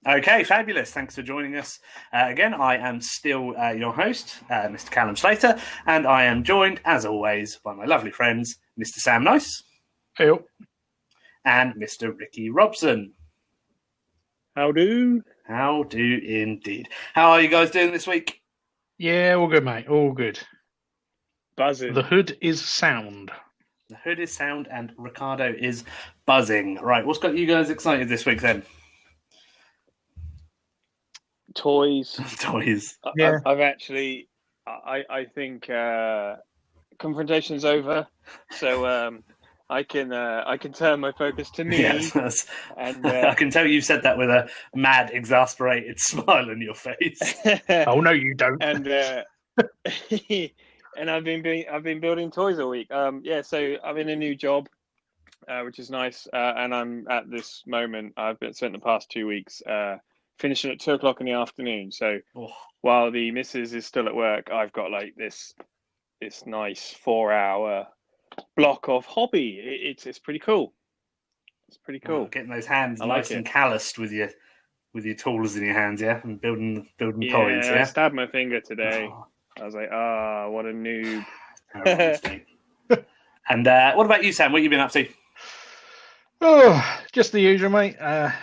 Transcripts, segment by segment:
Okay, fabulous. Thanks for joining us again. I am still your host, Mr. Callum Slater, and I am joined, as always, by my lovely friends, Mr. Sam Nice. Hey, and Mr. Ricky Robson. How do? How do indeed. How are you guys doing this week? Yeah, all good, mate. All good. Buzzing. The hood is sound. The hood is sound and Ricardo is buzzing. Right, what's got you guys excited this week then? Toys. Toys. Yeah. I've actually, I think Confrontation's over, so I can turn my focus to me. Yes, and I can tell you've said that with a mad, exasperated smile on your face. Oh no, you don't. And and I've been building toys all week. So I'm in a new job, which is nice, and I'm at this moment. I've spent the past 2 weeks finishing at 2:00 in the afternoon. So while the missus is still at work, I've got like this nice 4-hour block of hobby. It's pretty cool. It's pretty cool. Getting those hands nice and calloused with your tools in your hands, yeah, and building toys. Yeah, I stabbed my finger today. I was like, what a noob. And what about you, Sam? What have you been up to? Oh, just the usual, mate.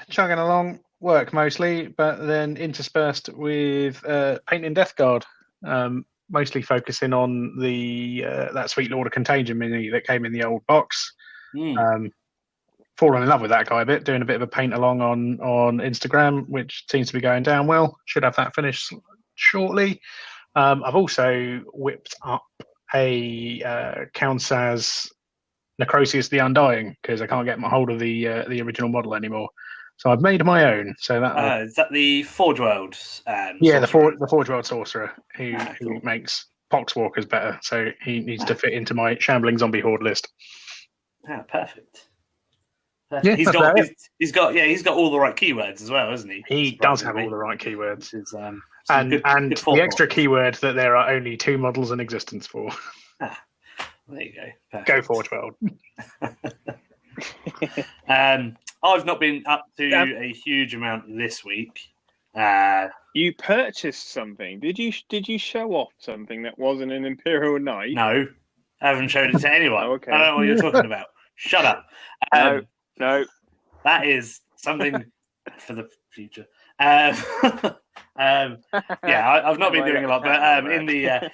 Chugging along, work mostly, but then interspersed with painting Death Guard. Mostly focusing on the that Sweet Lord of Contagion mini that came in the old box. Fallen in love with that guy a bit, doing a bit of a paint along on Instagram, which seems to be going down well. Should have that finished shortly. I've also whipped up a Countess Necrosius the Undying because I can't get my hold of the original model anymore. So I've made my own. So that is that the Forge World? Yeah, the Forge World sorcerer who makes Poxwalkers better. So he needs to fit into my shambling zombie horde list. Perfect. Yeah, he's got all the right keywords as well, hasn't he? He does have all the right keywords. And good the extra keyword that there are only 2 models in existence for. There you go. Perfect. Go Forge World. I've not been up to a huge amount this week. You purchased something. Did you show off something that wasn't an Imperial Knight? No, I haven't showed it to anyone. Okay. I don't know what you're talking about. Shut up. No. That is something for the future. I've not been doing a lot, but in the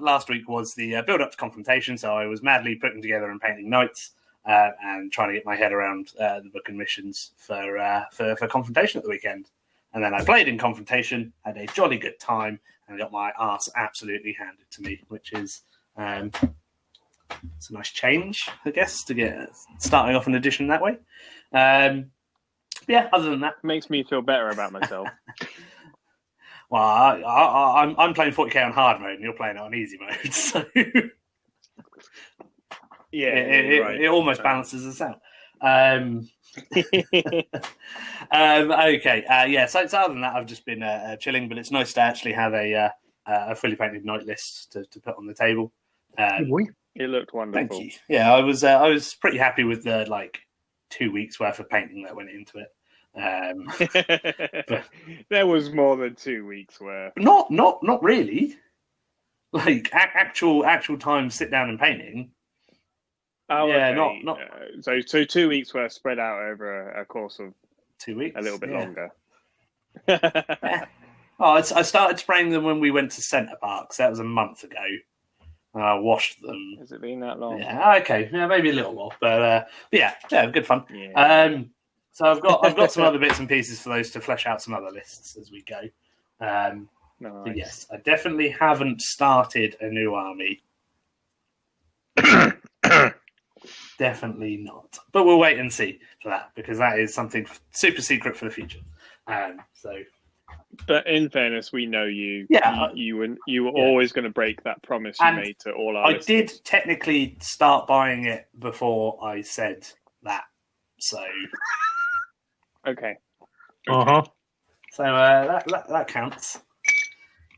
last week was the build up to Confrontation, so I was madly putting together and painting knights and trying to get my head around the book and missions for Confrontation at the weekend. And then I played in Confrontation, had a jolly good time, and got my arse absolutely handed to me, which is it's a nice change, I guess, to get starting off an edition that way. Other than that, makes me feel better about myself. Well, I'm playing 40k on hard mode, and you're playing it on easy mode, so it almost balances us out. Okay, So other than that, I've just been chilling, but it's nice to actually have a fully painted night list to put on the table. It looked wonderful. Thank you. Yeah, I was pretty happy with the 2 weeks worth of painting that went into it. There was more than 2 weeks worth. Not really. Actual time sit down and painting. Oh yeah, okay. Not. So 2 weeks worth spread out over a course of 2 weeks, a little bit longer. Yeah. Oh, I started spraying them when we went to Centre Parks. That was a month ago. I washed them. Has it been that long? Yeah, okay. Yeah, maybe a little more, but good fun. Yeah. So I've got some other bits and pieces for those to flesh out some other lists as we go. Nice. But yes, I definitely haven't started a new army. Definitely not. But we'll wait and see for that because that is something super secret for the future. But in fairness, we know you. Yeah, you were always going to break that promise you made to all our listeners. Did technically start buying it before I said that. So. Okay. Uh-huh. So that counts.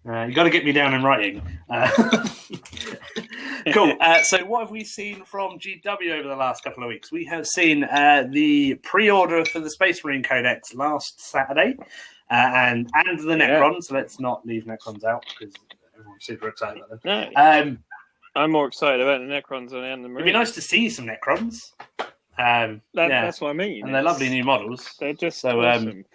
You got to get me down in writing. Cool. So what have we seen from GW over the last couple of weeks? We have seen the pre-order for the Space Marine Codex last Saturday, and the Necrons. So let's not leave Necrons out because everyone's super excited about them. No. I'm more excited about the Necrons than the Marines. It'd be nice to see some Necrons. That's what I mean. And they're lovely new models. They're just awesome.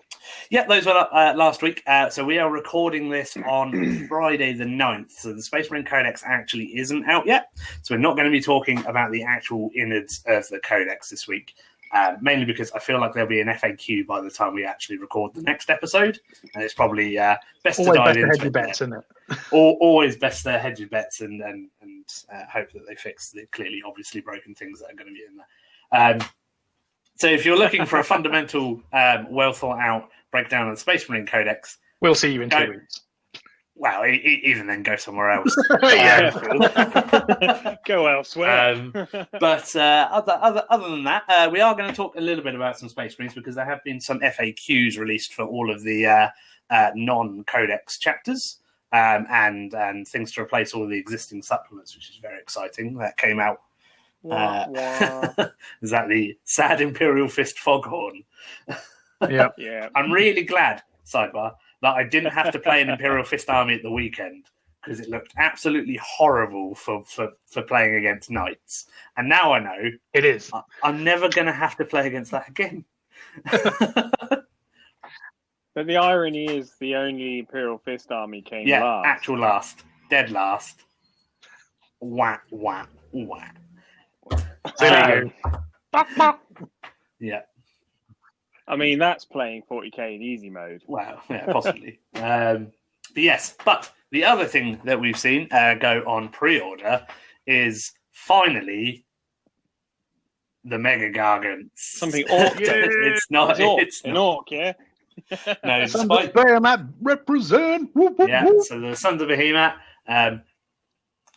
Yeah, those were last week. So we are recording this on Friday the 9th. So the Space Marine Codex actually isn't out yet. So we're not going to be talking about the actual innards of the Codex this week. Mainly because I feel like there'll be an FAQ by the time we actually record the next episode. And it's probably best to dive into hedge your bets, isn't it? Always best to hedge your bets and hope that they fix the clearly obviously broken things that are going to be in there. So if you're looking for a fundamental, well thought out breakdown of the Space Marine Codex, we'll see you in 2 weeks. Well, even then, go somewhere else. Go elsewhere. But other than that, we are going to talk a little bit about some Space Marines because there have been some FAQs released for all of the non-Codex chapters and things to replace all of the existing supplements, which is very exciting. That came out. Is that the sad Imperial Fist Foghorn? Yeah. I'm really glad, sidebar, that I didn't have to play an Imperial Fist army at the weekend because it looked absolutely horrible for playing against knights. And now I know it is. I'm never going to have to play against that again. But the irony is the only Imperial Fist army came last. Actual last. Dead last. Wah, wah, wah. Yeah. I mean, that's playing 40k in easy mode. Wow, yeah, possibly. But the other thing that we've seen go on pre-order is finally the Mega Gargants. Something orc. It's not. It's an not. orc, yeah? No, Sons of Behemoth represent. Whoop, whoop, yeah, whoop. so the Sons of Behemoth.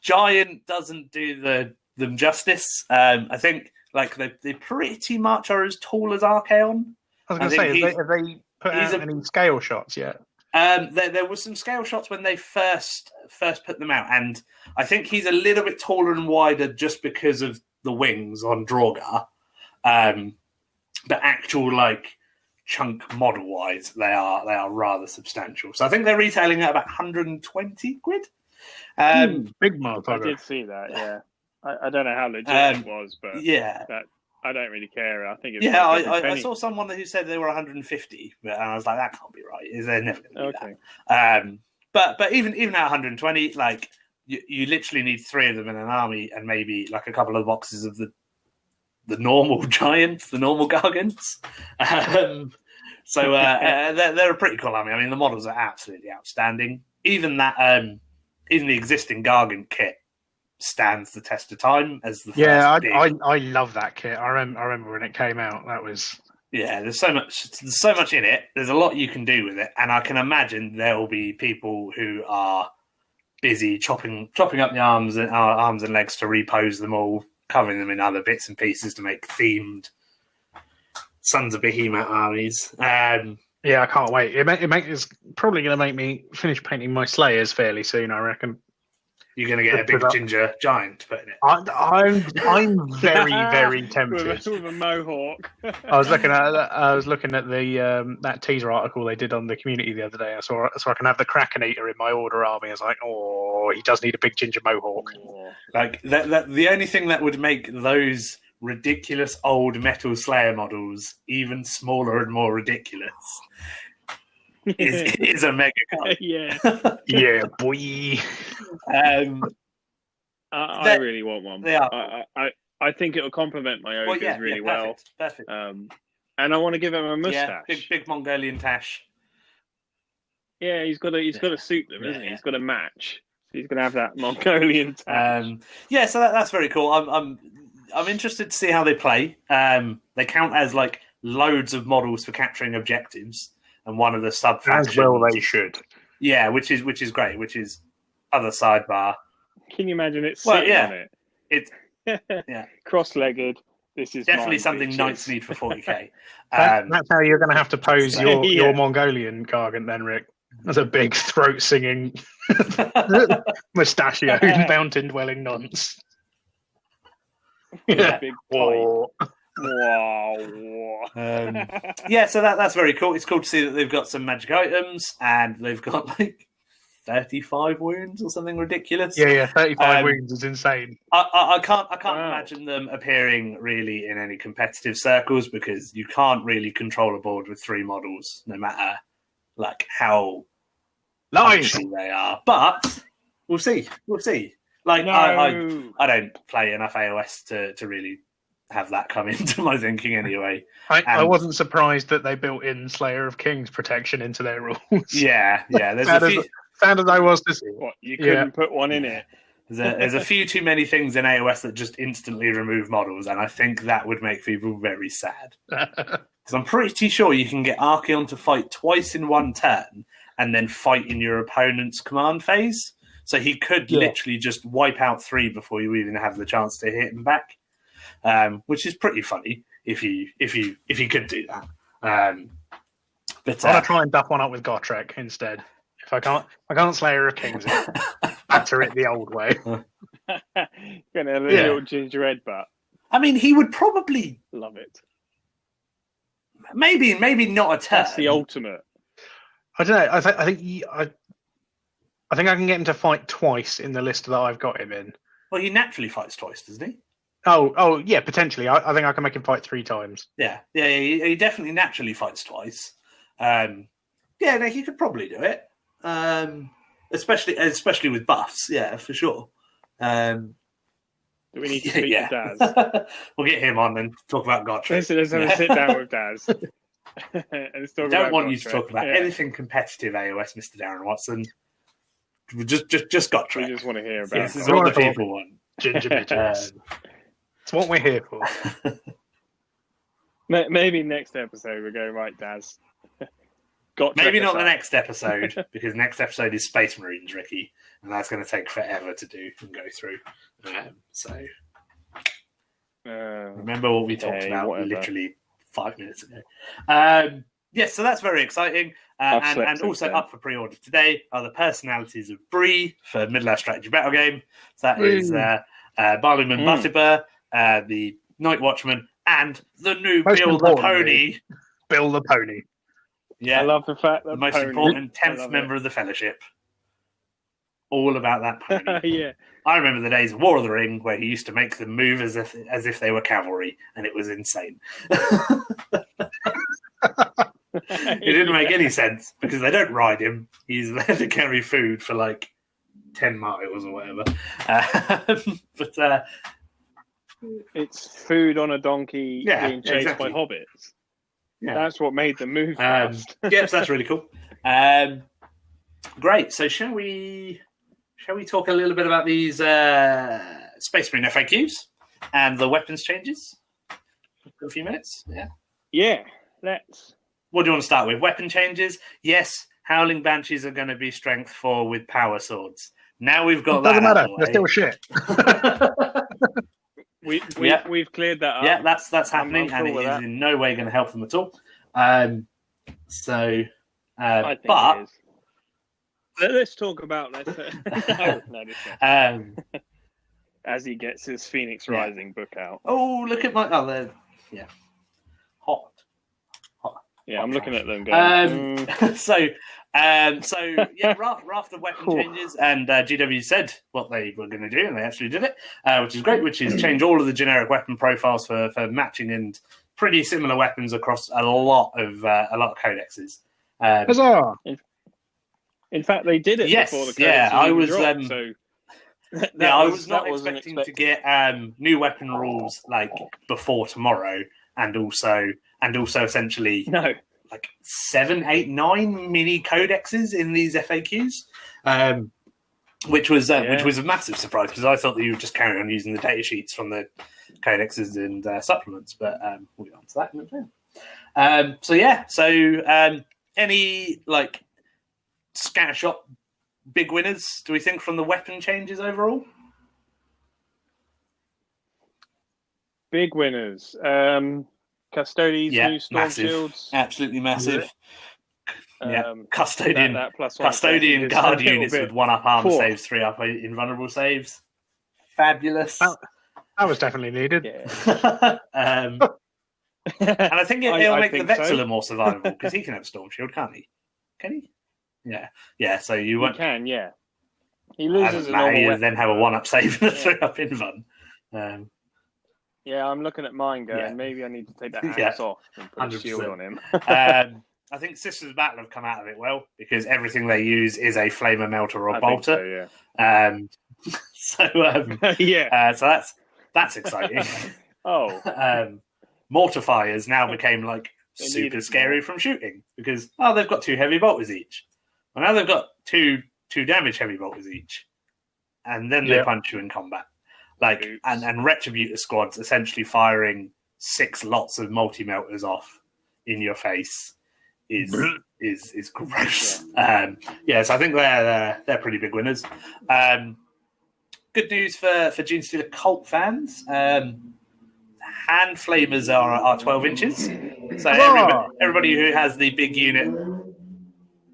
Giant doesn't do them justice. I think like they pretty much are as tall as Archaon. I was going to say, have they put out any scale shots yet? There was some scale shots when they first put them out, and I think he's a little bit taller and wider just because of the wings on Draugr. But actual like chunk model wise, they are rather substantial. So I think they're retailing at about 120 quid. Big motherfucker. I did see that. Yeah, I don't know how legit it was, but I don't really care. I think it's I saw someone who said they were 150, and I was like, that can't be right. Is there never going to be that? But even at 120, like you literally need 3 of them in an army, and maybe like a couple of boxes of the normal giants, the normal gargants. So they're a pretty cool army. I mean, the models are absolutely outstanding. Even that, even the existing Gargant kit stands the test of time as the first I love that kit. I remember when it came out. That was there's so much in it. There's a lot you can do with it, and I can imagine there will be people who are busy chopping up the arms and legs to repose them all, covering them in other bits and pieces to make themed Sons of Behemoth armies. I can't wait. It's probably going to make me finish painting my Slayers fairly soon, I reckon. You're going to get a big ginger giant to put in it. I'm very, very tempted. With a mohawk. I was looking at the that teaser article they did on the community the other day. So I can have the Krakenator in my order army. I was like, he does need a big ginger mohawk. Like the only thing that would make those ridiculous old metal Slayer models even smaller and more ridiculous is a mega card. Yeah, boy. I really want one. They are. I think it'll complement my ogres really well. Perfect. And I want to give him a mustache. Yeah, big Mongolian tash. Yeah, he's got to suit them, isn't he? He's got to match. So he's going to have that Mongolian tash. So that's very cool. I'm interested to see how they play. They count as like loads of models for capturing objectives, and one of the sub factions. As well, they should. Yeah, which is great. Which is other sidebar. Can you imagine it sitting on it? It's cross-legged. This is definitely something knights need for 40k. That's how you're going to have to pose your Mongolian Gargant then, Rick. That's a big throat singing, mustachioed mountain dwelling nonce. Yeah. Big Whoa. Yeah, so that's very cool. It's cool to see that they've got some magic items and they've got like 35 wounds or something ridiculous. Yeah, 35 wounds is insane. I can't imagine them appearing really in any competitive circles because you can't really control a board with 3 models, no matter like how functional they are. But we'll see. Like I don't play enough AOS to really have that come into my thinking anyway. I wasn't surprised that they built in Slayer of Kings protection into their rules. Yeah. There's sad as I was to see. What, you couldn't put one in it? There's a few too many things in AOS that just instantly remove models, and I think that would make people very sad. Because I'm pretty sure you can get Archeon to fight twice in one turn and then fight in your opponent's command phase. So he could literally just wipe out 3 before you even have the chance to hit him back. Which is pretty funny if you could do that. But I want to try and duff one up with Gotrek instead. If I can't Slayer of Kings it, batter it the old way. Gonna have a little gingerbread butt. I mean, he would probably love it. Maybe not a turn. That's the ultimate. I don't know. I think I can get him to fight twice in the list that I've got him in. Well, he naturally fights twice, doesn't he? Oh, yeah, potentially. I think I can make him fight 3 times. Yeah, he definitely naturally fights twice. He could probably do it. Especially with buffs, for sure. Do we need to speak to Daz? We'll get him on and talk about Gotrek. Let's have a sit down with Daz. And I don't want you to talk about anything competitive AOS, Mr. Darren Watson. Just Gotrek. We just want to hear about. This is what the people want. Ginger bitches. It's what we're here for. Maybe next episode we'll go right, Daz. Maybe not the next episode, because next episode is Space Marines, Ricky, and that's going to take forever to do and go through. Remember what we talked about literally 5 minutes ago. So that's very exciting. And also up for pre-order today are the personalities of Bree for Middle-earth Strategy Battle Game. So that is Barleyman Butterbur, the Night Watchman, and the new Bill the Pony. Bill the Pony. Yeah, I love the fact that the most important 10th member of the Fellowship. All about that pony. Yeah, I remember the days of War of the Ring where he used to make them move as if they were cavalry, and it was insane. It didn't make any sense because they don't ride him. He's there to carry food for like 10 miles or whatever. But it's food on a donkey being chased by hobbits. Yeah. That's what made them move fast. So that's really cool. Great. So shall we talk a little bit about these Space Marine FAQs and the weapons changes for a few minutes? Yeah, let's. What do you want to start with? Weapon changes? Yes, Howling Banshees are going to be strength 4 with power swords. Now we've got that. Doesn't matter. They're still shit. We've cleared that up. Yeah, that's happening, and it is in no way going to help them at all. I think it is. Let's talk about as he gets his Phoenix Rising book out. Oh, look at my hot. Yeah, I'm looking at them going. Raft of weapon changes, and GW said what they were going to do, and they actually did it, which is great. Which is change all of the generic weapon profiles for matching and pretty similar weapons across a lot of codexes. Huzzah! In fact, they did it before the codex. I was. I was not expecting to get new weapon rules like before tomorrow, and also essentially like 7, 8, 9 mini codexes in these FAQs, which was a massive surprise because I thought that you would just carry on using the data sheets from the codexes and supplements, but we'll get on to that in a minute. Any like scattershot big winners do we think from the weapon changes overall? Big winners. Custodes, new storm shields. Absolutely massive. Custodian, that plus one custodian guard units with 1-up armor saves, 3-up invulnerable saves. Fabulous. That was definitely needed. Yeah. And I think it'll make the Vexilla so. more survivable because he can have Storm Shield, can't he? Can he? Yeah. So you won't. He can, yeah. He loses a normal you weapon. then have a 1-up save and a 3-up invuln. Yeah, I'm looking at mine going, maybe I need to take that axe off and put 100%. A shield on him. I think Sisters of Battle have come out of it well because everything they use is a flamer, melter, or bolter. So, yeah. So that's exciting. Mortifiers now became like super scary from shooting because they've got 2 heavy bolters each. Well, now they've got two damage heavy bolters each, and then they punch you in combat. Like and Retributor squads essentially firing 6 lots of multi-melters off in your face is gross. So I think they're pretty big winners. Good news for Genestealer Cult fans. Hand flamers are 12 inches. So everybody who has the big unit.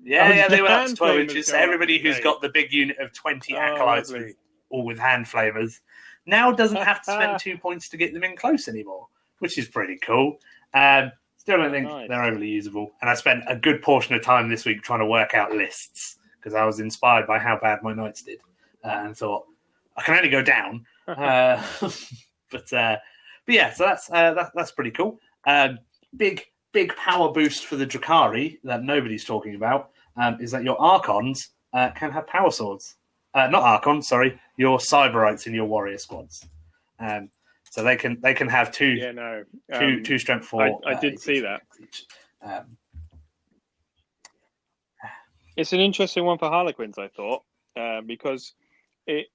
They went up to 12 inches. So everybody who's got the big unit of 20 acolytes with hand flamers now doesn't have to spend 2 points to get them in close anymore, which is pretty cool. Still don't think they're overly usable. And I spent a good portion of time this week trying to work out lists because I was inspired by how bad my knights did and thought, I can only go down. But so that's pretty cool. Big power boost for the Drakari that nobody's talking about is that your Archons can have power swords. Not Archons, sorry, your Cyberites in your warrior squads. So they can have 2 2 strength 4. I did see that. It's an interesting one for Harlequins, I thought, because it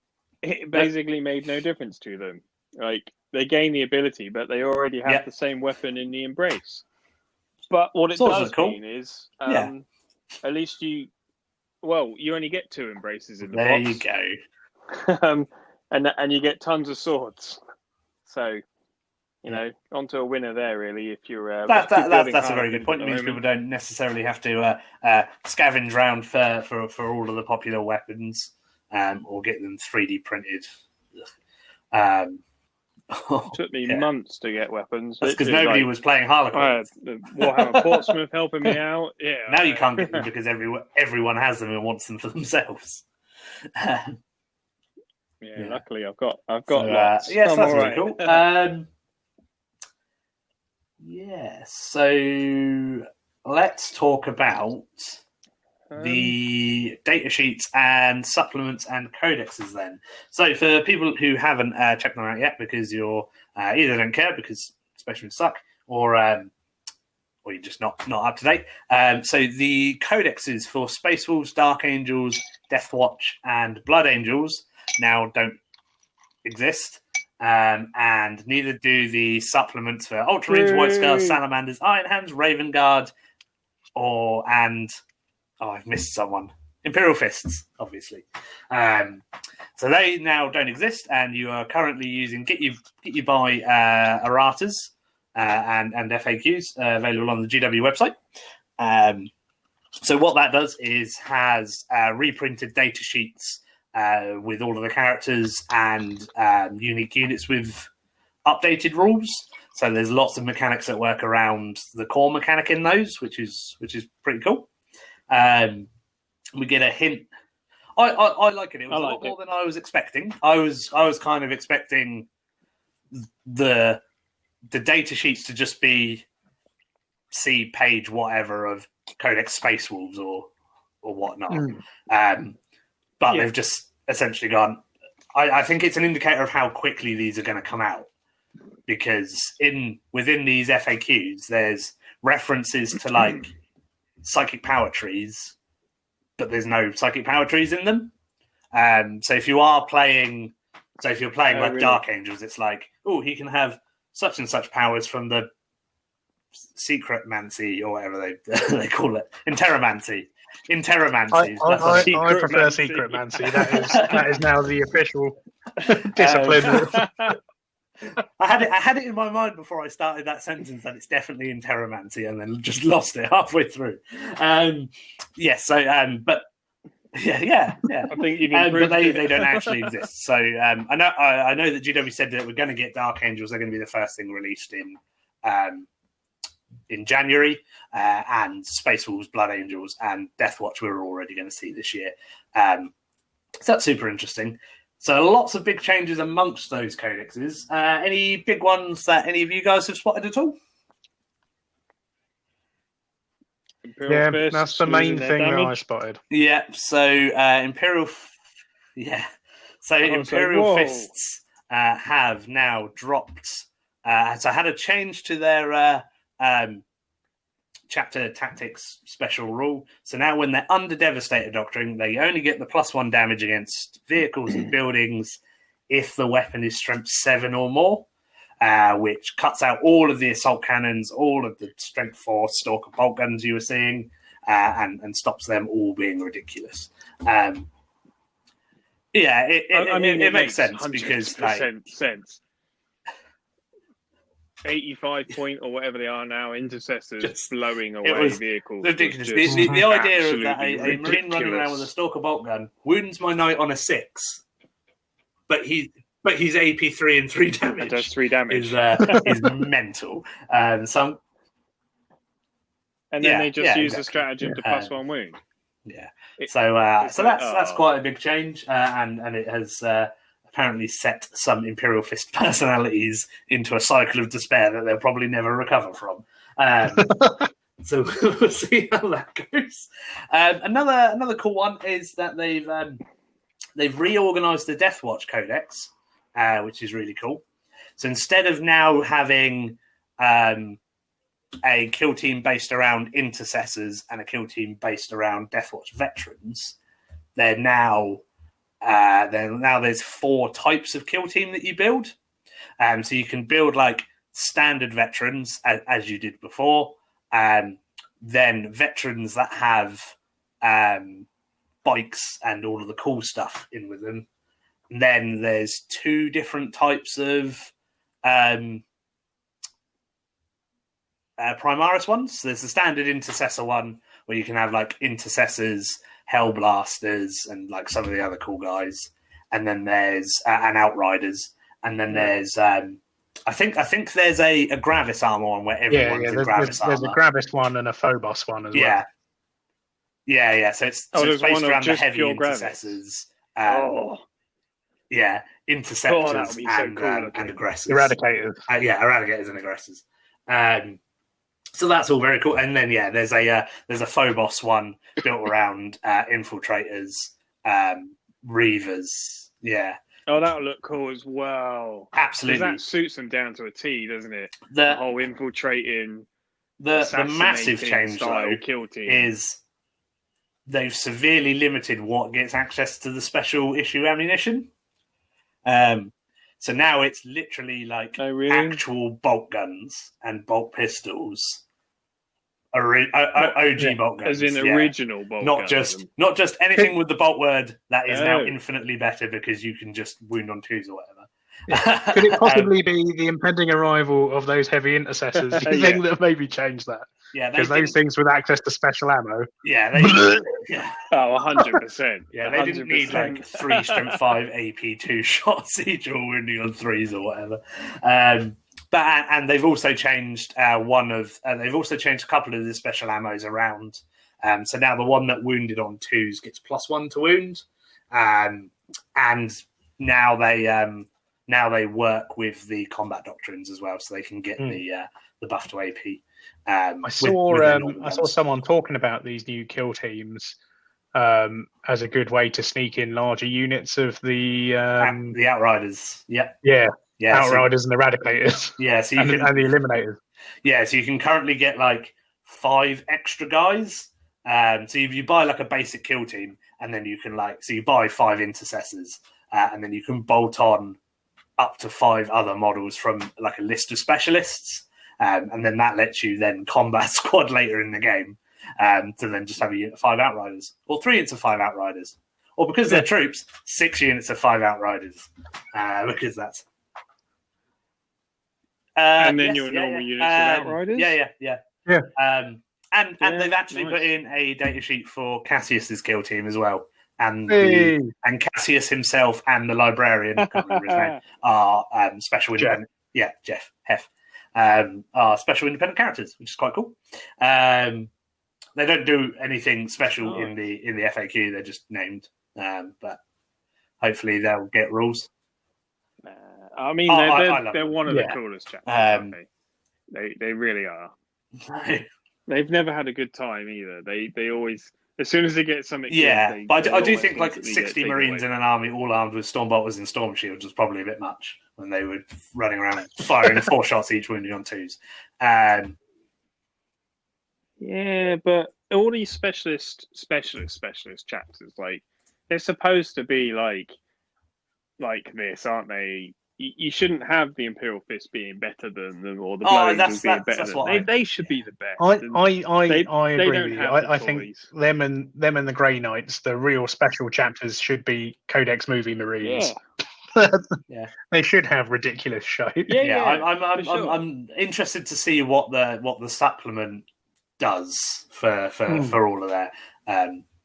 basically made no difference to them. Like they gain the ability, but they already have the same weapon in the Embrace. But what it does mean is, at least you only get 2 embraces in the box. There you go. And you get tons of swords. So, onto a winner there, really. If you're that's a very good point. It means people don't necessarily have to scavenge around for all of the popular weapons or get them 3D printed. It took me months to get weapons. That's because nobody was playing Harlequin. Warhammer Portsmouth helping me out. Yeah. Now you can't get them because everyone has them and wants them for themselves. Luckily I've got lots. Yes, that's really cool. So let's talk about the data sheets and supplements and codexes then. So for people who haven't checked them out yet because you're either don't care because specimens suck or you're just not up to date. So the codexes for Space Wolves, Dark Angels, Death Watch and Blood Angels now don't exist. And neither do the supplements for Ultramarines, White Scars, Salamanders, Iron Hands, Raven Guard, I've missed someone. Imperial Fists, obviously. So they now don't exist, and you are currently using Get You By erratas and FAQs available on the GW website. So what that does is has reprinted data sheets with all of the characters and unique units with updated rules. So there's lots of mechanics that work around the core mechanic in those, which is pretty cool. We get a hint. I like it. It was a lot more than I was expecting. I was kind of expecting the data sheets to just be see page whatever of Codex Space Wolves or whatnot. But they've just essentially gone. I think it's an indicator of how quickly these are going to come out, because within these FAQs, there's references to like psychic power trees, but there's no psychic power trees in them. So if you are playing, like really? Dark Angels, it's like, oh, he can have such and such powers from the Secretmancy or whatever they call it, Interromancy. I prefer Secretmancy. That is now the official discipline. I had it in my mind before I started that sentence that it's definitely in Terramancy, and then just lost it halfway through. Yes, so but yeah. I think you've But improved they don't actually exist. So I know that GW said that we're going to get Dark Angels. They're going to be the first thing released in January, and Space Wolves, Blood Angels, and Deathwatch we're already going to see this year. So that's super interesting. So lots of big changes amongst those codexes. Any big ones that any of you guys have spotted at all? Imperial Fists, that's the main losing their thing that I damage. spotted. Yeah, so Imperial Fists have now dropped. So had a change to their chapter tactics special rule. So now when they're under Devastator Doctrine, they only get the +1 damage against vehicles and buildings if the weapon is strength 7 or more, which cuts out all of the assault cannons, all of the strength 4 Stalker bolt guns you were seeing, and stops them all being ridiculous. It makes sense because sense. 85 point or whatever they are now, intercessors just blowing away vehicles. Ridiculous. The idea of that a Marine running around with a Stalker bolt gun wounds my knight on a 6, but he's AP3 and 3 damage. It does 3 damage. Is mental. And then they just use the stratagem to +1 wound. Yeah. So that's quite a big change, and it has apparently set some Imperial Fist personalities into a cycle of despair that they'll probably never recover from. So we'll see how that goes. Another cool one is that they've reorganized the Deathwatch Codex, which is really cool. So instead of now having a kill team based around intercessors and a kill team based around Deathwatch veterans, there's 4 types of kill team that you build. So you can build like standard veterans as you did before, then veterans that have bikes and all of the cool stuff in with them. And then there's 2 different types of Primaris ones. So there's the standard intercessor one where you can have like intercessors, Hellblasters, and like some of the other cool guys. And then there's and Outriders. And then there's I think there's a Gravis armor one where everyone's in Gravis armor. There's a Gravis one and a Phobos one as well. Yeah. So it's based around the heavy intercessors. Interceptors and aggressors. Eradicators. Eradicators and aggressors. So that's all very cool. And then there's a Phobos one built around infiltrators, Reavers. Yeah. Oh, that'll look cool as well. Absolutely. That suits them down to a T, doesn't it? The whole infiltrating. The massive change though kill team is they've severely limited what gets access to the special issue ammunition. So now it's literally like actual bolt guns and bolt pistols. OG bolt guns. As in original bolt guns. Not just anything with the bolt word that is now infinitely better because you can just wound on 2s or whatever. Could it possibly be the impending arrival of those heavy intercessors? Do you think that maybe change that? Yeah, because those things with access to special ammo. Yeah, Oh, 100%. Yeah, they didn't need like 3 strength 5 AP 2 shots each or wounding on 3s or whatever. But they've also changed they've also changed a couple of the special ammos around. So now the one that wounded on 2s gets +1 to wound, and now they work with the combat doctrines as well, so they can get the buff to AP. I saw someone talking about these new kill teams as a good way to sneak in larger units of the Outriders. Yeah, Outriders and Eradicators. Yeah, so and the Eliminators. Yeah, so you can currently get like 5 extra guys. So you buy like a basic kill team, and then you can you buy 5 intercessors, and then you can bolt on up to 5 other models from like a list of specialists, and then that lets you then combat squad later in the game, to then just have a unit of 5 Outriders, or 3 units of 5 Outriders, or because they're troops, 6 units of 5 Outriders, because that's And then your normal units of Outriders? Yeah. And they've actually put in a data sheet for Cassius's kill team as well. And and Cassius himself and the librarian, I can't remember his name, are special independent. Yeah, Jeff Hef. Are special independent characters, which is quite cool. They don't do anything special in the FAQ. They're just named, but hopefully they'll get rules. I mean, they're one of the coolest chapters. Aren't they really are. They've never had a good time either. They always, as soon as they get something. Yeah, but I do think like 60 Marines in an army, all armed with storm bolters and storm shields, was probably a bit much when they were running around firing 4 shots each, wounding on 2s. Yeah, but all these specialist chapters, like they're supposed to be like this, aren't they? You shouldn't have the Imperial Fist being better than them, or the Blades being better than them. They should be the best. I agree with you. I think them and the Grey Knights, the real special chapters, should be Codex Movie Marines. Yeah. They should have ridiculous show. I'm interested to see what the supplement does for all of their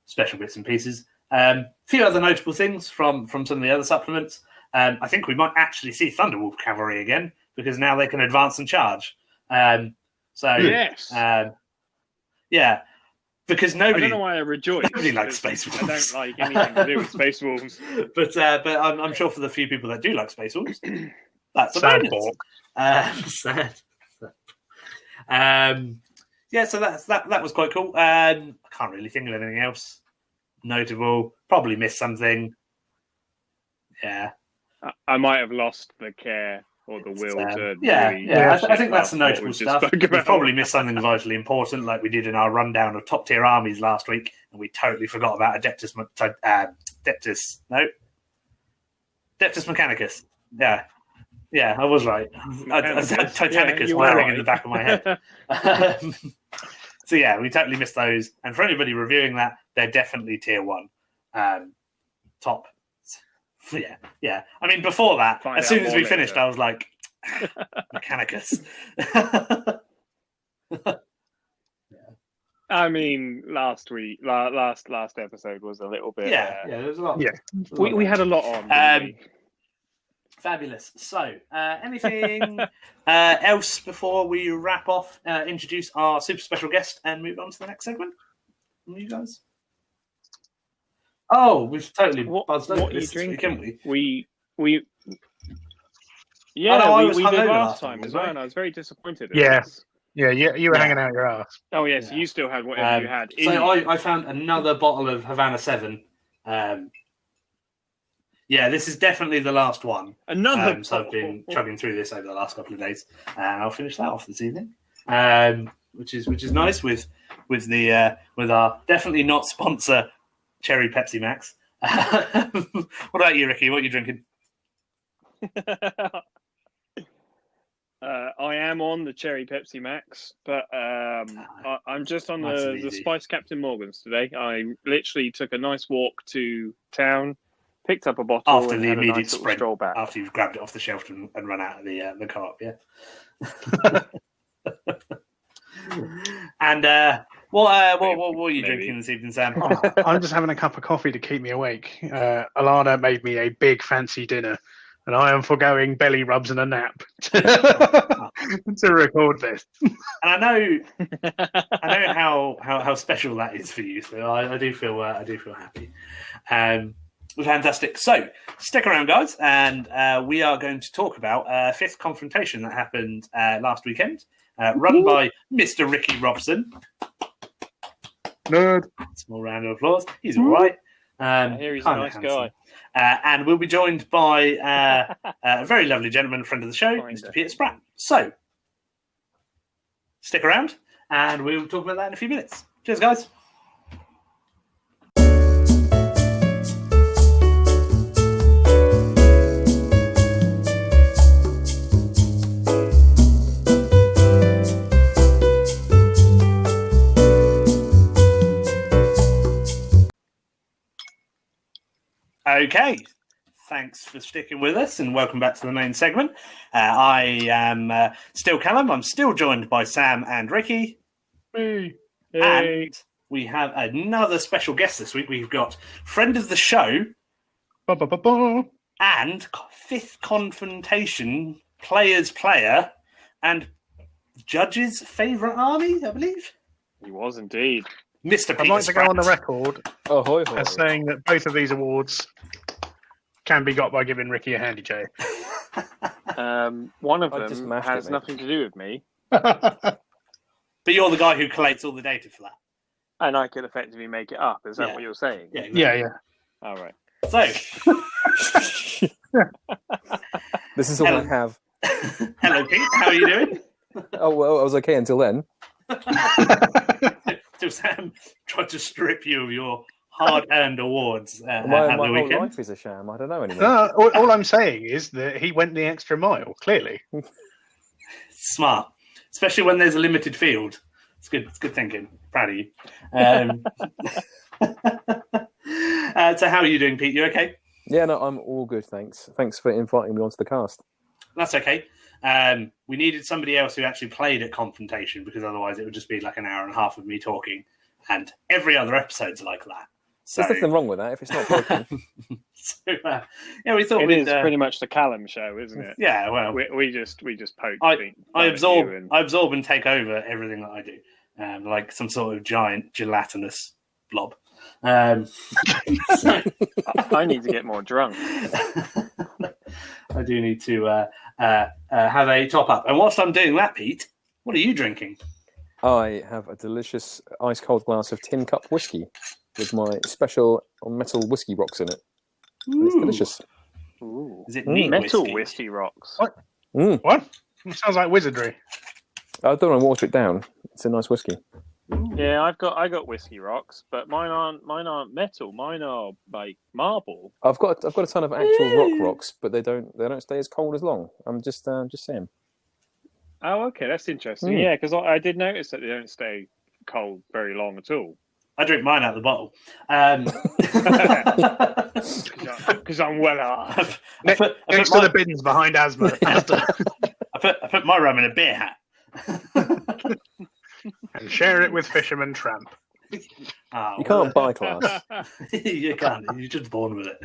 special bits and pieces. A few other notable things from some of the other supplements. I think we might actually see Thunderwolf cavalry again, because now they can advance and charge. Yes. Because nobody. I don't know why I rejoice. Nobody likes Space Wolves. I don't like anything to do with Space Wolves. But I'm sure for the few people that do like Space Wolves, that's a sad bonus. Sad. So that was quite cool. I can't really think of anything else notable. Probably missed something. Yeah. I might have lost the care or the will to. I think that's the notable stuff. We've probably missed something vitally important, like we did in our rundown of top tier armies last week, and we totally forgot about Adeptus Mechanicus. Yeah, I was right. I said Titanicus whirring in the back of my head. So yeah, we totally missed those. And for anybody reviewing that, they're definitely tier 1. Top. Yeah. I mean, before that, as soon as we finished, I was like, Mechanicus. I mean, last episode was a little bit. There was a lot. Yeah, we had a lot on. Fabulous. So, anything else before we wrap off? Introduce our super special guest and move on to the next segment. From you guys. Oh, we've totally buzzed over this week, haven't we? We did last time as well, and I was very disappointed. You were hanging out your ass. Oh yes, you still had whatever you had. I found another bottle of Havana 7. This is definitely the last one. Another. So I've been chugging through this over the last couple of days, and I'll finish that off this evening. Which is nice with our definitely not sponsor Cherry Pepsi Max. What about you, Ricky? What are you drinking? I am on the Cherry Pepsi Max, but I'm just on the Spice Captain Morgan's today. I literally took a nice walk to town, picked up a bottle after and the had immediate a nice sprint, stroll back. after you've grabbed it off the shelf and run out of the co-op. Yeah. And what are you drinking this evening, Sam? I'm just having a cup of coffee to keep me awake. Alana made me a big fancy dinner, and I am foregoing belly rubs and a nap to record this. And I know how special that is for you, so I do feel happy. Fantastic. So stick around, guys, and we are going to talk about 5th Confrontation that happened last weekend, run by Mr. Ricky Robson. Nerd. Small round of applause. He's all right. I hear he's a nice guy. And we'll be joined by a very lovely gentleman, friend of the show, Mr. Peter Spratt. So, stick around, and we'll talk about that in a few minutes. Cheers, guys. Okay, thanks for sticking with us, and welcome back to the main segment. I am still Callum. I'm still joined by Sam and Ricky. Hey. And we have another special guest this week. We've got friend of the show and fifth Confrontation player's player and judge's favourite army, I believe. He was indeed. Mr. I'd like to go on the record Ahoy, as saying that both of these awards can be got by giving Ricky a handy J. One of I just them mashed has it, mate. nothing to do with me, But you're the guy who collates all the data for that. and I could effectively make it up. Is that Yeah. what you're saying? Yeah, exactly. Yeah. All right. So, This is all Hello. I have. hello, Pete. How are you doing? Oh, well, I was okay until then. So Sam tried to strip you of your hard-earned awards My at the whole weekend. life is a sham. I don't know anymore. No, all I'm saying is that he went the extra mile, clearly. Smart, especially when there's a limited field. It's good. It's good thinking. Proud of you. So how are you doing, Pete? You okay? Yeah, no, I'm all good, thanks. Thanks for inviting me onto the cast. That's okay. We needed somebody else who actually played at Confrontation, because otherwise it would just be like an hour and a half of me talking, and every other episode's like that. So, There's nothing wrong with that if it's not broken. yeah, we thought It we'd, is pretty much the Callum show, isn't it? yeah. Well, We just poke. I I absorb and take over everything that I do, like some sort of giant gelatinous blob. So, I need to get more drunk. I do need to have a top up. And whilst I'm doing that, Pete, what are you drinking? I have a delicious ice cold glass of tin cup whiskey with my special metal whiskey rocks in it. And it's Ooh. delicious. Ooh. Is it neat Metal whiskey? whiskey rocks. What? Mm. What? It sounds like wizardry. I don't want to water it down. It's a nice whiskey. Yeah, I got whiskey rocks, but mine aren't metal. Mine are like marble. I've got a ton of actual rocks, but they don't stay as cold as long. I'm just saying. Oh, okay, that's interesting. Mm. Yeah, because I did notice that they don't stay cold very long at all. I drink mine out of the bottle. Because I'm well off. I put Next to the bins behind Asda. I put my rum in a beer hat. And share it with Fisherman Tramp. Oh, You can't buy class. You can't. You're just born with it.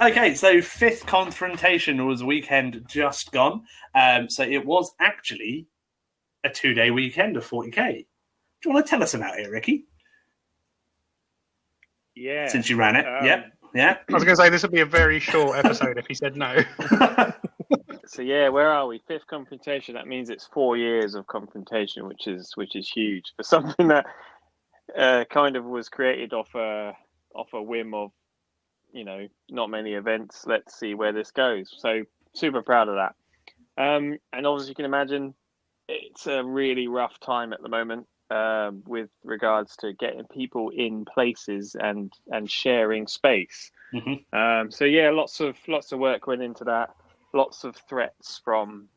Okay. So fifth Confrontation was weekend just gone. So it was actually a 2-day weekend of 40k. Do you want to tell us about it, Ricky? Yeah. Since you ran it. Yep. Yeah. I was going to say, this would be a very short episode if he said no. So yeah, where are we? Fifth Confrontation. That means it's 4 years of Confrontation, which is huge for something that kind of was created off a whim of, not many events. Let's see where this goes. So super proud of that. And obviously you can imagine it's a really rough time at the moment with regards to getting people in places and sharing space. Mm-hmm. So yeah, lots of work went into that. Lots of threats from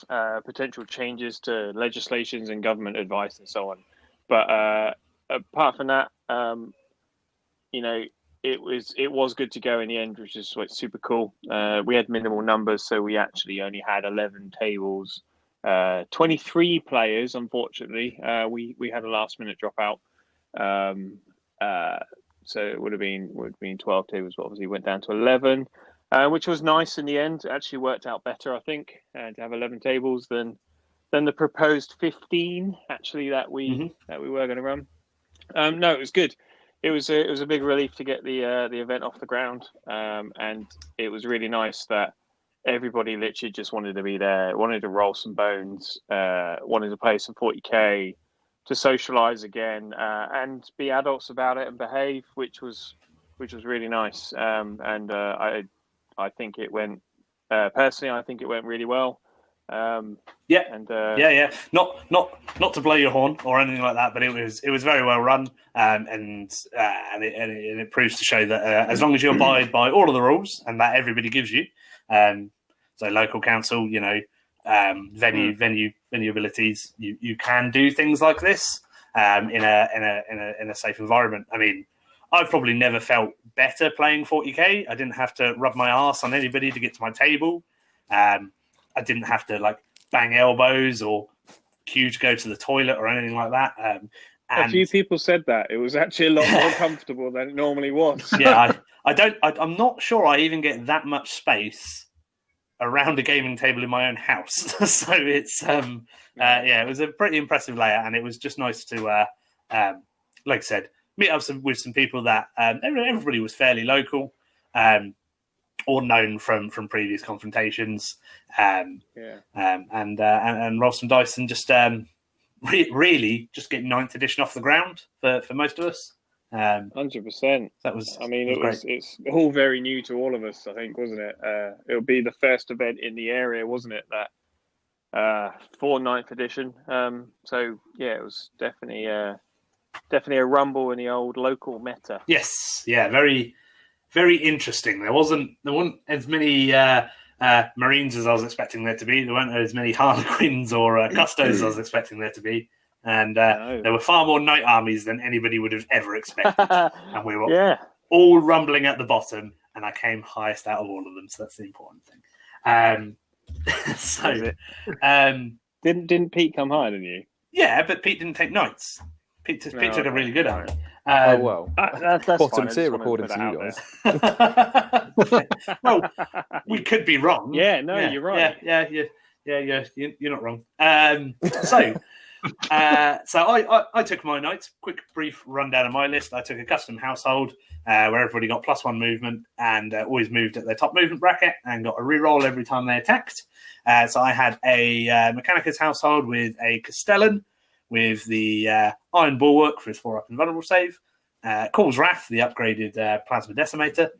potential changes to legislations and government advice and so on. But apart from that, it was good to go in the end, which is super cool. We had minimal numbers, so we actually only had 11 tables, 23 players. Unfortunately, we had a last minute dropout. So it would have been 12 tables, but obviously went down to 11. Which was nice in the end. It actually worked out better, I think, to have 11 tables than the proposed 15. Actually, that we were going to run. No, it was good. It was a big relief to get the event off the ground, and it was really nice that everybody literally just wanted to be there, wanted to roll some bones, wanted to play some 40k, to socialise again, and be adults about it and behave, which was really nice. I think it went personally. I think it went really well. Yeah. Not to blow your horn or anything like that, but it was very well run, and it proves to show that as long as you abide by all of the rules and that everybody gives you, so local council, venue abilities, you can do things like this in a safe environment. I mean, I've probably never felt better playing 40k. I didn't have to rub my arse on anybody to get to my table. I didn't have to like bang elbows or queue to go to the toilet or anything like that. A few people said that it was actually a lot more comfortable than it normally was. Yeah, I'm not sure I even get that much space around a gaming table in my own house. So it's it was a pretty impressive layout, and it was just nice to like I said, meet up with some people that everybody was fairly local, or known from previous confrontations, and roll some dice and just really just get 9th edition off the ground for most of us. 100%. That was. I mean, it's all very new to all of us, I think, wasn't it? It'll be the first event in the area, wasn't it? That for 9th edition. So yeah, it was definitely a rumble in the old local meta. Yes, yeah, very, very interesting. There weren't as many Marines as I was expecting there to be. There weren't as many Harlequins or Custos as I was expecting there to be. And there were far more Knight armies than anybody would have ever expected. And we were all rumbling at the bottom, and I came highest out of all of them, so that's the important thing. Didn't Pete come higher than you? Yeah, but Pete didn't take Knights. Pete took a really good army. That's bottom fine. tier according to you guys. Well, we could be wrong. Yeah, no, you're right. Yeah, you're not wrong. So I took my Knights. Quick, brief rundown of my list. I took a custom household where everybody got +1 movement and always moved at their top movement bracket and got a reroll every time they attacked. So I had a Mechanicus household with a Castellan with the Iron Bulwark for his 4-up invulnerable save, Call's Wrath, the upgraded Plasma Decimator,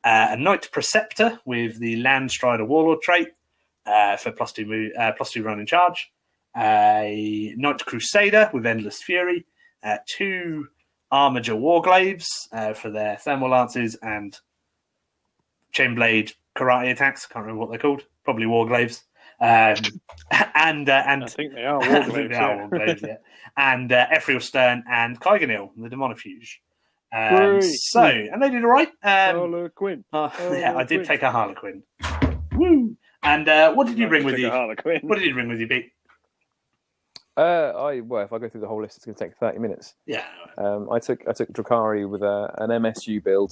a Knight Preceptor with the Land Strider Warlord trait for +2 run in charge, a Knight Crusader with Endless Fury, 2 Armiger Warglaives for their Thermal Lances and Chainblade Karate attacks. Can't remember what they're called. Probably Warglaives. And I think they are Warglaives. Yeah. And Ephriel Stern and Kyganil, the Demonifuge. And they did all right. Harlequin. I did take a Harlequin. Woo! And what did you bring with you? What did you bring with you, Pete? If I go through the whole list, it's going to take 30 minutes. Yeah. I took Drukhari with an MSU build,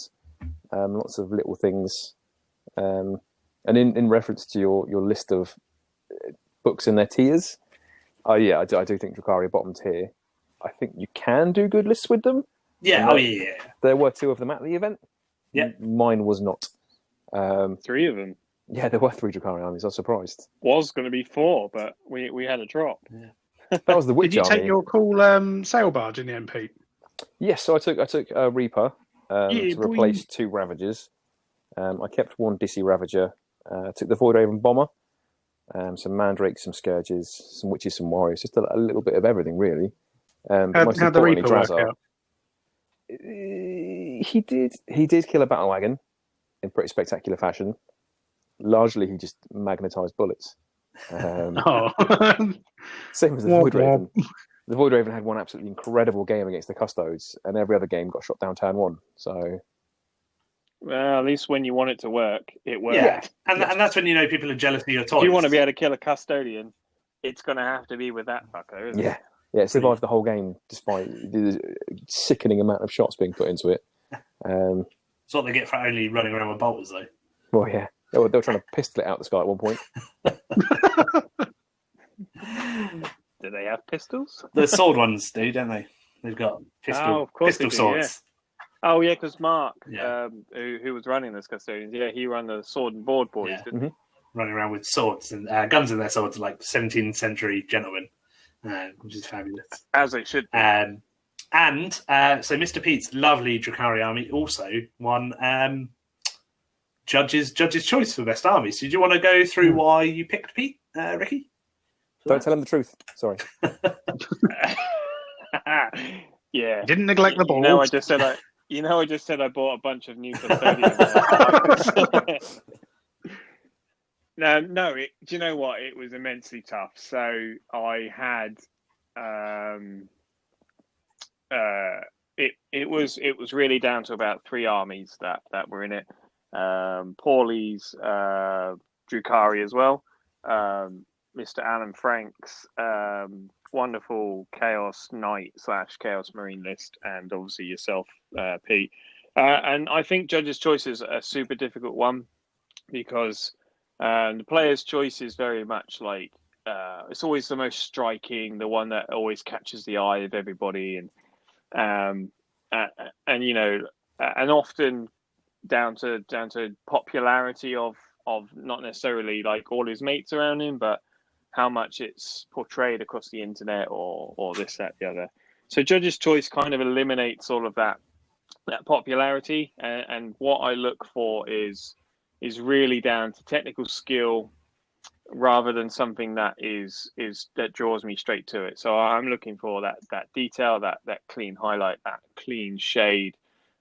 lots of little things, and in reference to your list of books in their tiers, I do think Drukhari bottom tier. I think you can do good lists with them. Yeah. There were 2 of them at the event. Yeah. Mine was not. 3 of them. Yeah, there were 3 Drukhari armies. I was surprised. Was going to be 4, but we had a drop. Yeah. That was the Witch Did you army. take your cool sail barge in the MP? Yes, so I took a Reaper to replace 2 Ravagers. I kept 1 Dissy Ravager. Took the Void Raven Bomber, some Mandrakes, some Scourges, some Witches, some Warriors. Just a little bit of everything, really. How'd the Reaper work out? He did kill a battle wagon in pretty spectacular fashion. Largely, he just magnetised bullets. Same as the Void Raven. The Void Raven had one absolutely incredible game against the Custodes, and every other game got shot down turn 1. So, well, at least when you want it to work, it works. Yeah, and that's when you know people are jealous of your toys. If you want to be able to kill a Custodian, it's going to have to be with that fucker, isn't it? Yeah, it survived the whole game despite the sickening amount of shots being put into it. It's what they get for only running around with bolters, though. Well, yeah. They were trying to pistol it out the sky at one point. Do they have pistols? The sword ones do, don't they? They've got pistol swords. Yeah. Oh, yeah, because Mark, who was running this Custodians, he ran the sword and board boys, didn't he? Running around with swords and guns in their swords like 17th century gentlemen, which is fabulous. As it should be. So Mr. Pete's lovely Drukhari army also won Judge's Choice for Best Army. So did you want to go through why you picked Pete, Ricky? Don't tell him the truth. Sorry. Yeah. Didn't neglect the balls. I just said I bought a bunch of new Custodians. No. Do you know what? It was immensely tough. So I had it was really down to about 3 armies that were in it. Paulie's Drukari as well, Mr. Alan Frank's wonderful Chaos Knight / Chaos Marine list, and obviously yourself, Pete. And I think Judge's Choice is a super difficult one because the player's choice is very much like it's always the most striking, the one that always catches the eye of everybody, and you know, and often down to popularity of not necessarily like all his mates around him, but how much it's portrayed across the internet or this, that, the other. So Judge's Choice kind of eliminates all of that popularity, and what I look for is really down to technical skill rather than something that that draws me straight to it. So I'm looking for that detail, that clean highlight, that clean shade,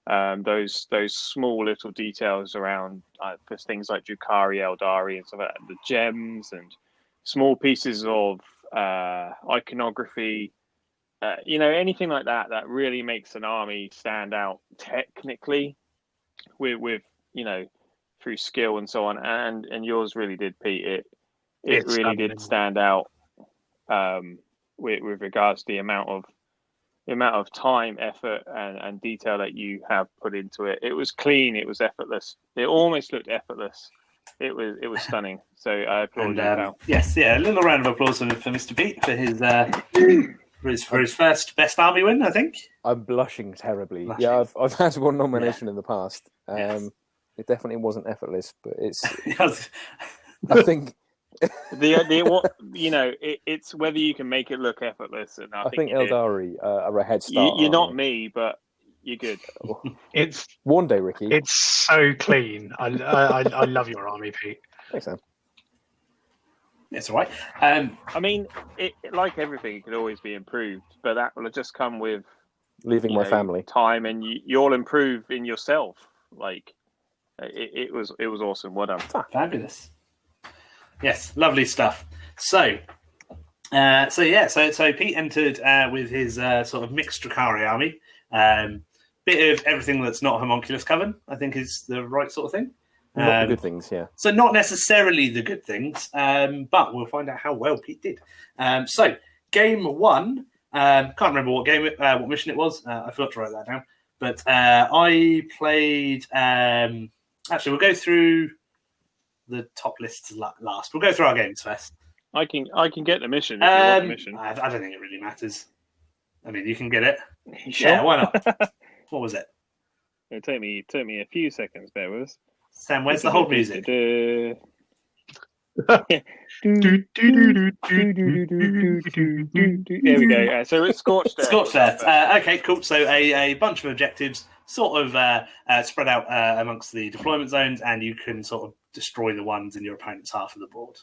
those small little details around for things like Drukari, Eldari, and stuff like that, the gems and small pieces of iconography. You know, anything like that really makes an army stand out technically with you know, through skill and so on. And yours really did, Pete. It really did stand out with regards to the amount of time, effort, and detail that you have put into it. It was clean. It was effortless. It almost looked effortless. It was stunning. So I applaud you, pal. Yes, yeah, a little round of applause for Mr. Pete for his for his first best army win, I think. I'm blushing terribly. Yeah, I've had one nomination in the past. Yes. It definitely wasn't effortless, but it's. I think. It's whether you can make it look effortless, and I think Eldari are a head start. You're not me, but you're good. It's one day, Ricky. It's so clean. I love your army, Pete. Thanks, Sam. It's all right. I mean, like everything, it could always be improved, but that will just come with leaving my family time, and you'll improve in yourself. Like it was awesome. Well done. Fabulous. Yes, lovely stuff. So Pete entered with his sort of mixed Drukari army. Bit of everything that's not Homunculus Coven, I think, is the right sort of thing. Not the good things, yeah. So not necessarily the good things, but we'll find out how well Pete did. So game 1, can't remember what mission it was. I forgot to write that down. But I played. Actually, we'll go through the top lists last. We'll go through our games first. I can get the mission if you want the mission. I don't think it really matters. I mean, you can get it. Sure? Yeah, why not? What was it? It took me a few seconds. Bear with us. Sam, where's the whole music? There we go. So it's Scorched Earth. Scorched Earth. Okay, cool. So a bunch of objectives sort of spread out amongst the deployment zones, and you can sort of destroy the ones in your opponent's half of the board.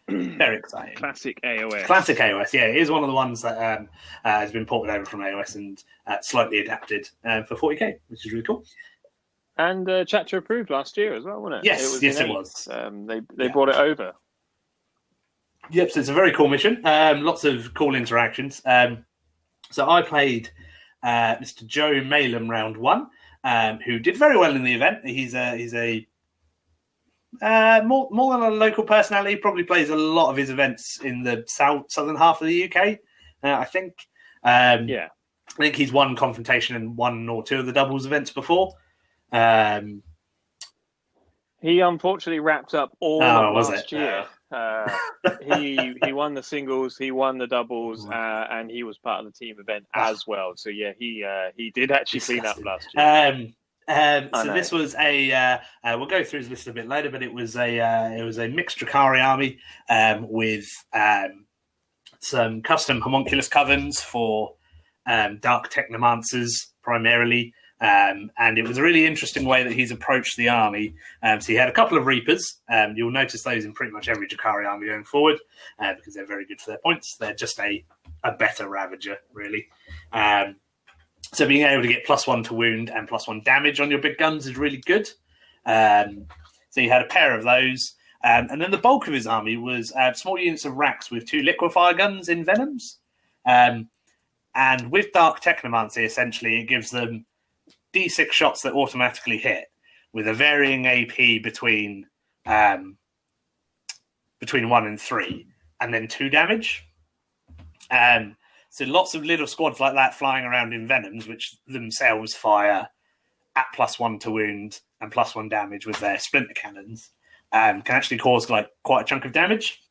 Very exciting. Classic AOS. Classic AOS, yeah. It is one of the ones that has been ported over from AOS and slightly adapted for 40k, which is really cool. And chapter approved last year as well, wasn't it? Yes, it was. They brought it over. Yep, so it's a very cool mission. Lots of cool interactions. So I played Mr. Joe Malem round 1, who did very well in the event. He's a more than a local personality. Probably plays a lot of his events in the southern half of the UK. I think. Yeah, I think he's won Confrontation and 1 or 2 of the doubles events before. He unfortunately wrapped up all of last year. He won the singles, he won the doubles, and he was part of the team event as well. So yeah, he did actually clean up last year. So this was a we'll go through his list a bit later, but it was a mixed Drukari army with some custom homunculus covens for dark technomancers primarily. And it was a really interesting way that he's approached the army. So he had a couple of Reapers. You'll notice those in pretty much every Drukari army going forward because they're very good for their points. They're just a better Ravager, really. So being able to get +1 to wound and +1 damage on your big guns is really good. So he had a pair of those. And then the bulk of his army was small units of racks with 2 liquefier guns in Venoms. And with Dark Technomancy, essentially, it gives them D6 shots that automatically hit with a varying AP between 1 and 3, and then 2 damage. So lots of little squads like that flying around in Venoms, which themselves fire at +1 to wound and +1 damage with their splinter cannons, can actually cause like quite a chunk of damage.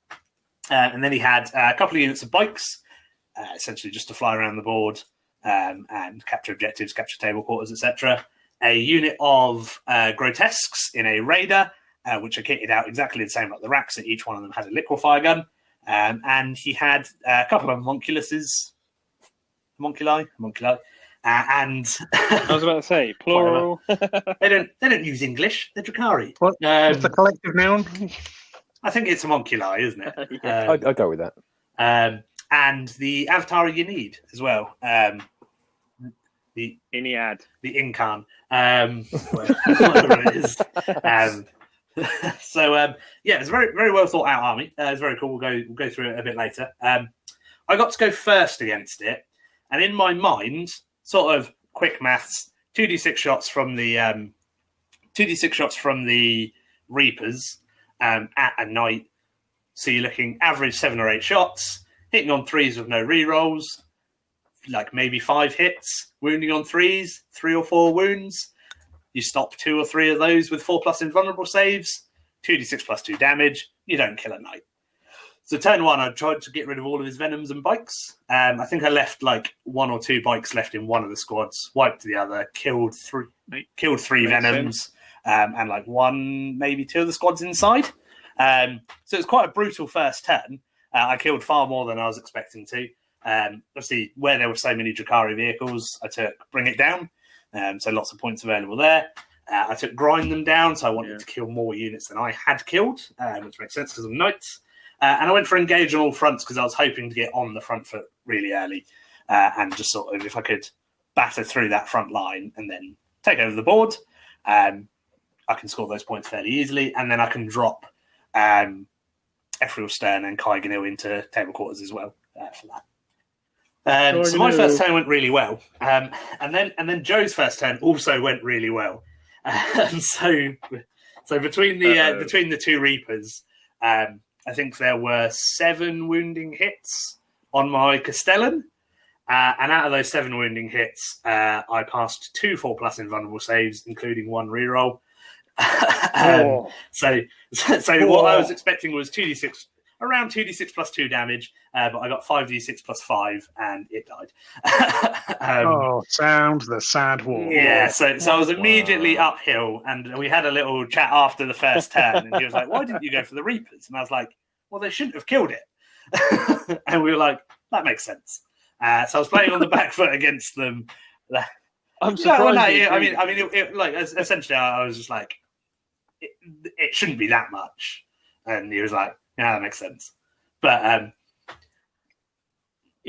And then he had a couple of units of bikes, essentially just to fly around the board and capture objectives, capture table quarters, etc. A unit of grotesques in a raider, which are kitted out exactly the same like the racks, that each one of them had a liquefier gun. And he had a couple of homunculi, and I was about to say plural. they don't use English. They're Drukhari. What is the collective noun? I think it's homunculi, isn't it? Yeah. I'd go with that. And the avatar you need as well. The Iniad. The Incarn. Whatever it is. So it's a very, very well thought out army. It's very cool. We'll go through it a bit later. I got to go first against it, and in my mind, sort of quick maths, 2d6 shots from the 2d6 shots from the Reapers at a night. So you're looking average 7 or 8 shots, hitting on 3s with no rerolls, like maybe 5 hits, wounding on 3s, 3 or 4 wounds. You stop 2 or 3 of those with 4+ invulnerable saves, 2d6 plus 2 damage. You don't kill a knight. So turn 1, I tried to get rid of all of his Venoms and bikes. I think I left like 1 or 2 bikes left in one of the squads, wiped the other, killed 3 Venoms, and like 1, maybe 2 of the squads inside. So it's quite a brutal first turn. I killed far more than I was expecting to. Obviously, where there were so many Drukhari vehicles, I took Bring It Down. So lots of points available there. I took Grind Them Down, so I wanted to kill more units than I had killed, which makes sense because I'm knights. And I went for Engage on all fronts because I was hoping to get on the front foot really early and just sort of, if I could batter through that front line and then take over the board, I can score those points fairly easily, and then I can drop Ephriel Stern and Kai Ganil into table quarters as well for that. So my first turn went really well, and then Joe's first turn also went really well. And so between the 2 Reapers, I think there were 7 wounding hits on my Castellan, and out of those 7 wounding hits, I passed 2 4+ invulnerable saves, including 1 reroll. So what I was expecting was 2d6. Around 2d6 plus 2 damage, but I got 5d6 plus 5, and it died. Sound the sad war. Yeah, so I was immediately uphill, and we had a little chat after the first turn, and he was like, "Why didn't you go for the Reapers?" And I was like, "Well, they shouldn't have killed it." And we were like, "That makes sense." So I was playing on the back foot against them. I'm surprised. Essentially, I was just like, it shouldn't be that much, and he was like, "Yeah, that makes sense." But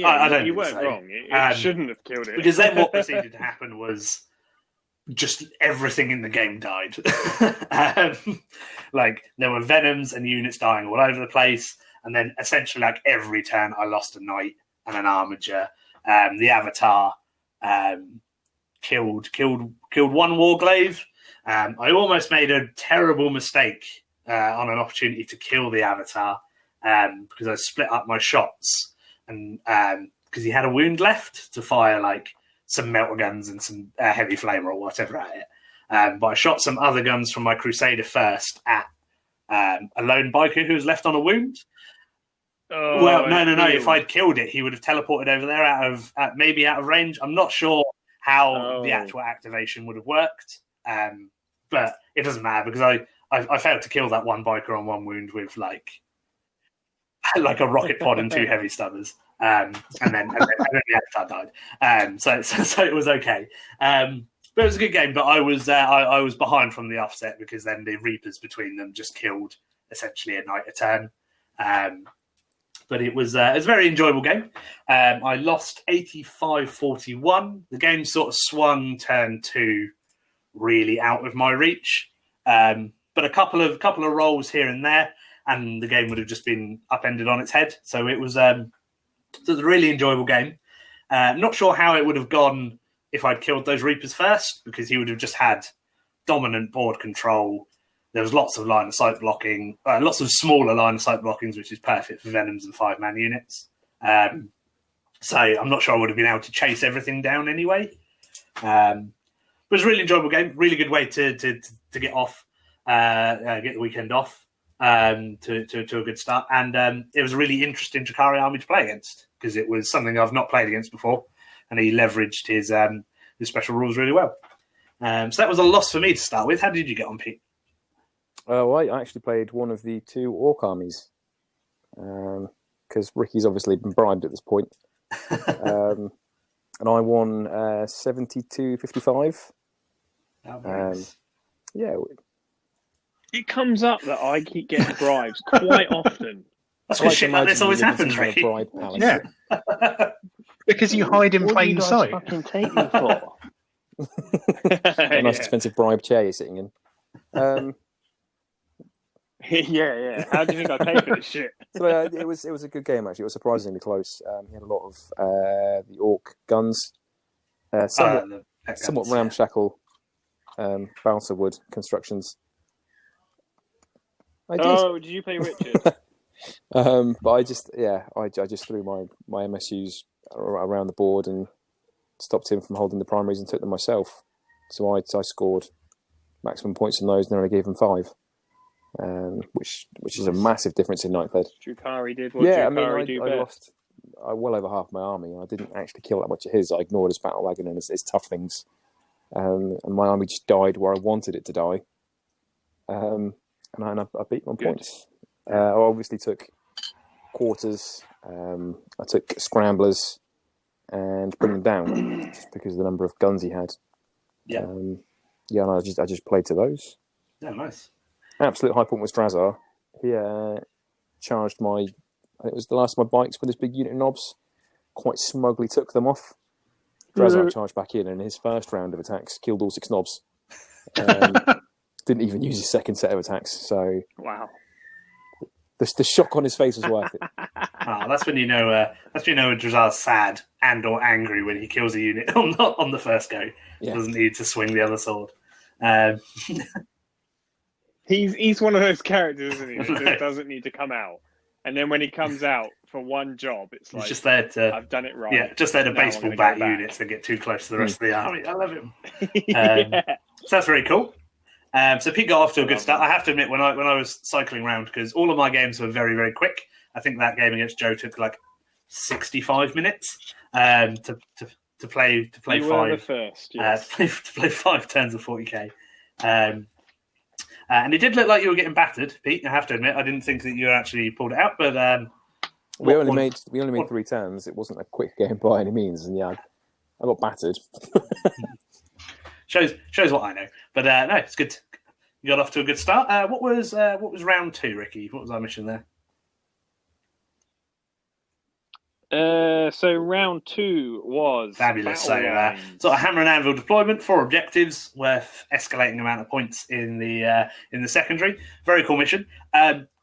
I don't. You weren't wrong. It shouldn't have killed it. Because then what proceeded to happen was just everything in the game died. Like there were Venoms and units dying all over the place, and then essentially like every turn I lost a knight and an armiger. The Avatar killed 1 Warglaive. I almost made a terrible mistake on an opportunity to kill the Avatar because I split up my shots, and because he had a wound left to fire like some melter guns and some heavy flamer or whatever at it. But I shot some other guns from my Crusader first at a lone biker who was left on a wound. No. If I'd killed it, he would have teleported over there out of range. I'm not sure how the actual activation would have worked, but it doesn't matter because I failed to kill that 1 biker on 1 wound with like a rocket pod and 2 heavy stubbers, and then the Avatar died. So it was okay. But it was a good game. But I was behind from the offset because then the Reapers between them just killed essentially a knight a turn. But it was a very enjoyable game. I lost 85-41. The game sort of swung turn 2 really out of my reach. But a couple of rolls here and there, and the game would have just been upended on its head. So it was a really enjoyable game. Not sure how it would have gone if I'd killed those Reapers first, because he would have just had dominant board control. There was lots of line of sight blocking, lots of smaller line of sight blockings, which is perfect for Venoms and 5-man units. So I'm not sure I would have been able to chase everything down anyway. But it was a really enjoyable game, really good way to get off, get the weekend off to a good start. And it was a really interesting Drakari army to play against, because it was something I've not played against before, and he leveraged his special rules really well. So that was a loss for me to start with. How did you get on, Pete? I actually played one of the 2 orc armies, because Ricky's obviously been bribed at this point. And I won 72-55. Nice. Yeah. It comes up that I keep getting bribes quite often. That's what shit like this always happens, Ricky. Ricky. Yeah. Because you hide in plain sight. What do you guys fucking take me for? A nice expensive bribe chair you're sitting in. Yeah. How do you think I pay for this shit? So it was a good game actually. It was surprisingly close. He had a lot of the orc guns, somewhat ramshackle balsa wood constructions. I did. Oh, did you play Richard? But I just threw my MSUs around the board and stopped him from holding the primaries and took them myself. So I scored maximum points on those, and then I gave him 5. Which is a massive difference in ninth ed. Drakari did what Drakari do I best. lost well over half my army. I didn't actually kill that much of his. I ignored his battle wagon and his tough things. And my army just died where I wanted it to die. And I beat my points. I obviously took quarters. I took scramblers and bring them down just because of the number of guns he had. Yeah. And I just played to those. Yeah, nice. Absolute high point was Drazar. He charged I think it was the last of my bikes with his big unit knobs. Quite smugly took them off. Drazar charged back in, and his first round of attacks killed all 6 knobs. Didn't even use his second set of attacks. So wow, the shock on his face was worth it. Oh, that's when you know. That's when you know Drazar's sad and/or angry when he kills a unit on the first go. Yeah. Doesn't need to swing the other sword. He's one of those characters, isn't he? That just doesn't need to come out, and then when he comes out for one job, it's like, he's just there to, I've done it right. Yeah, just there to baseball bat units that get too close to the rest of the army. I love him. So that's very cool. So Pete got off to a good start. I have to admit, when I was cycling around, because all of my games were very, very quick. I think that game against Joe took like 65 minutes to play you 5. Were the first, yes. To play 5 turns of 40k. And it did look like you were getting battered, Pete. I have to admit, I didn't think that you actually pulled it out, but we only made 3 turns. It wasn't a quick game by any means, and I got battered. shows what I know. But no, it's good. You got off to a good start. What was round 2, Ricky? What was our mission there? So round 2 was fabulous. So sort of hammer and anvil deployment, 4 objectives worth escalating amount of points in the secondary. Very cool mission.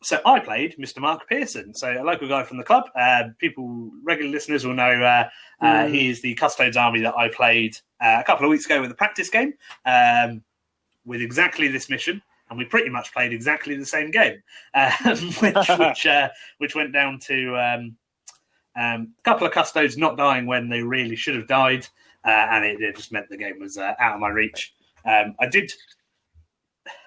So I played Mr. Mark Pearson, so a local guy from the club. Regular listeners will know he is the Custodes army that I played a couple of weeks ago with a practice game with exactly this mission. And we pretty much played exactly the same game, which went down to a couple of Custodes not dying when they really should have died, and it just meant the game was out of my reach. I did.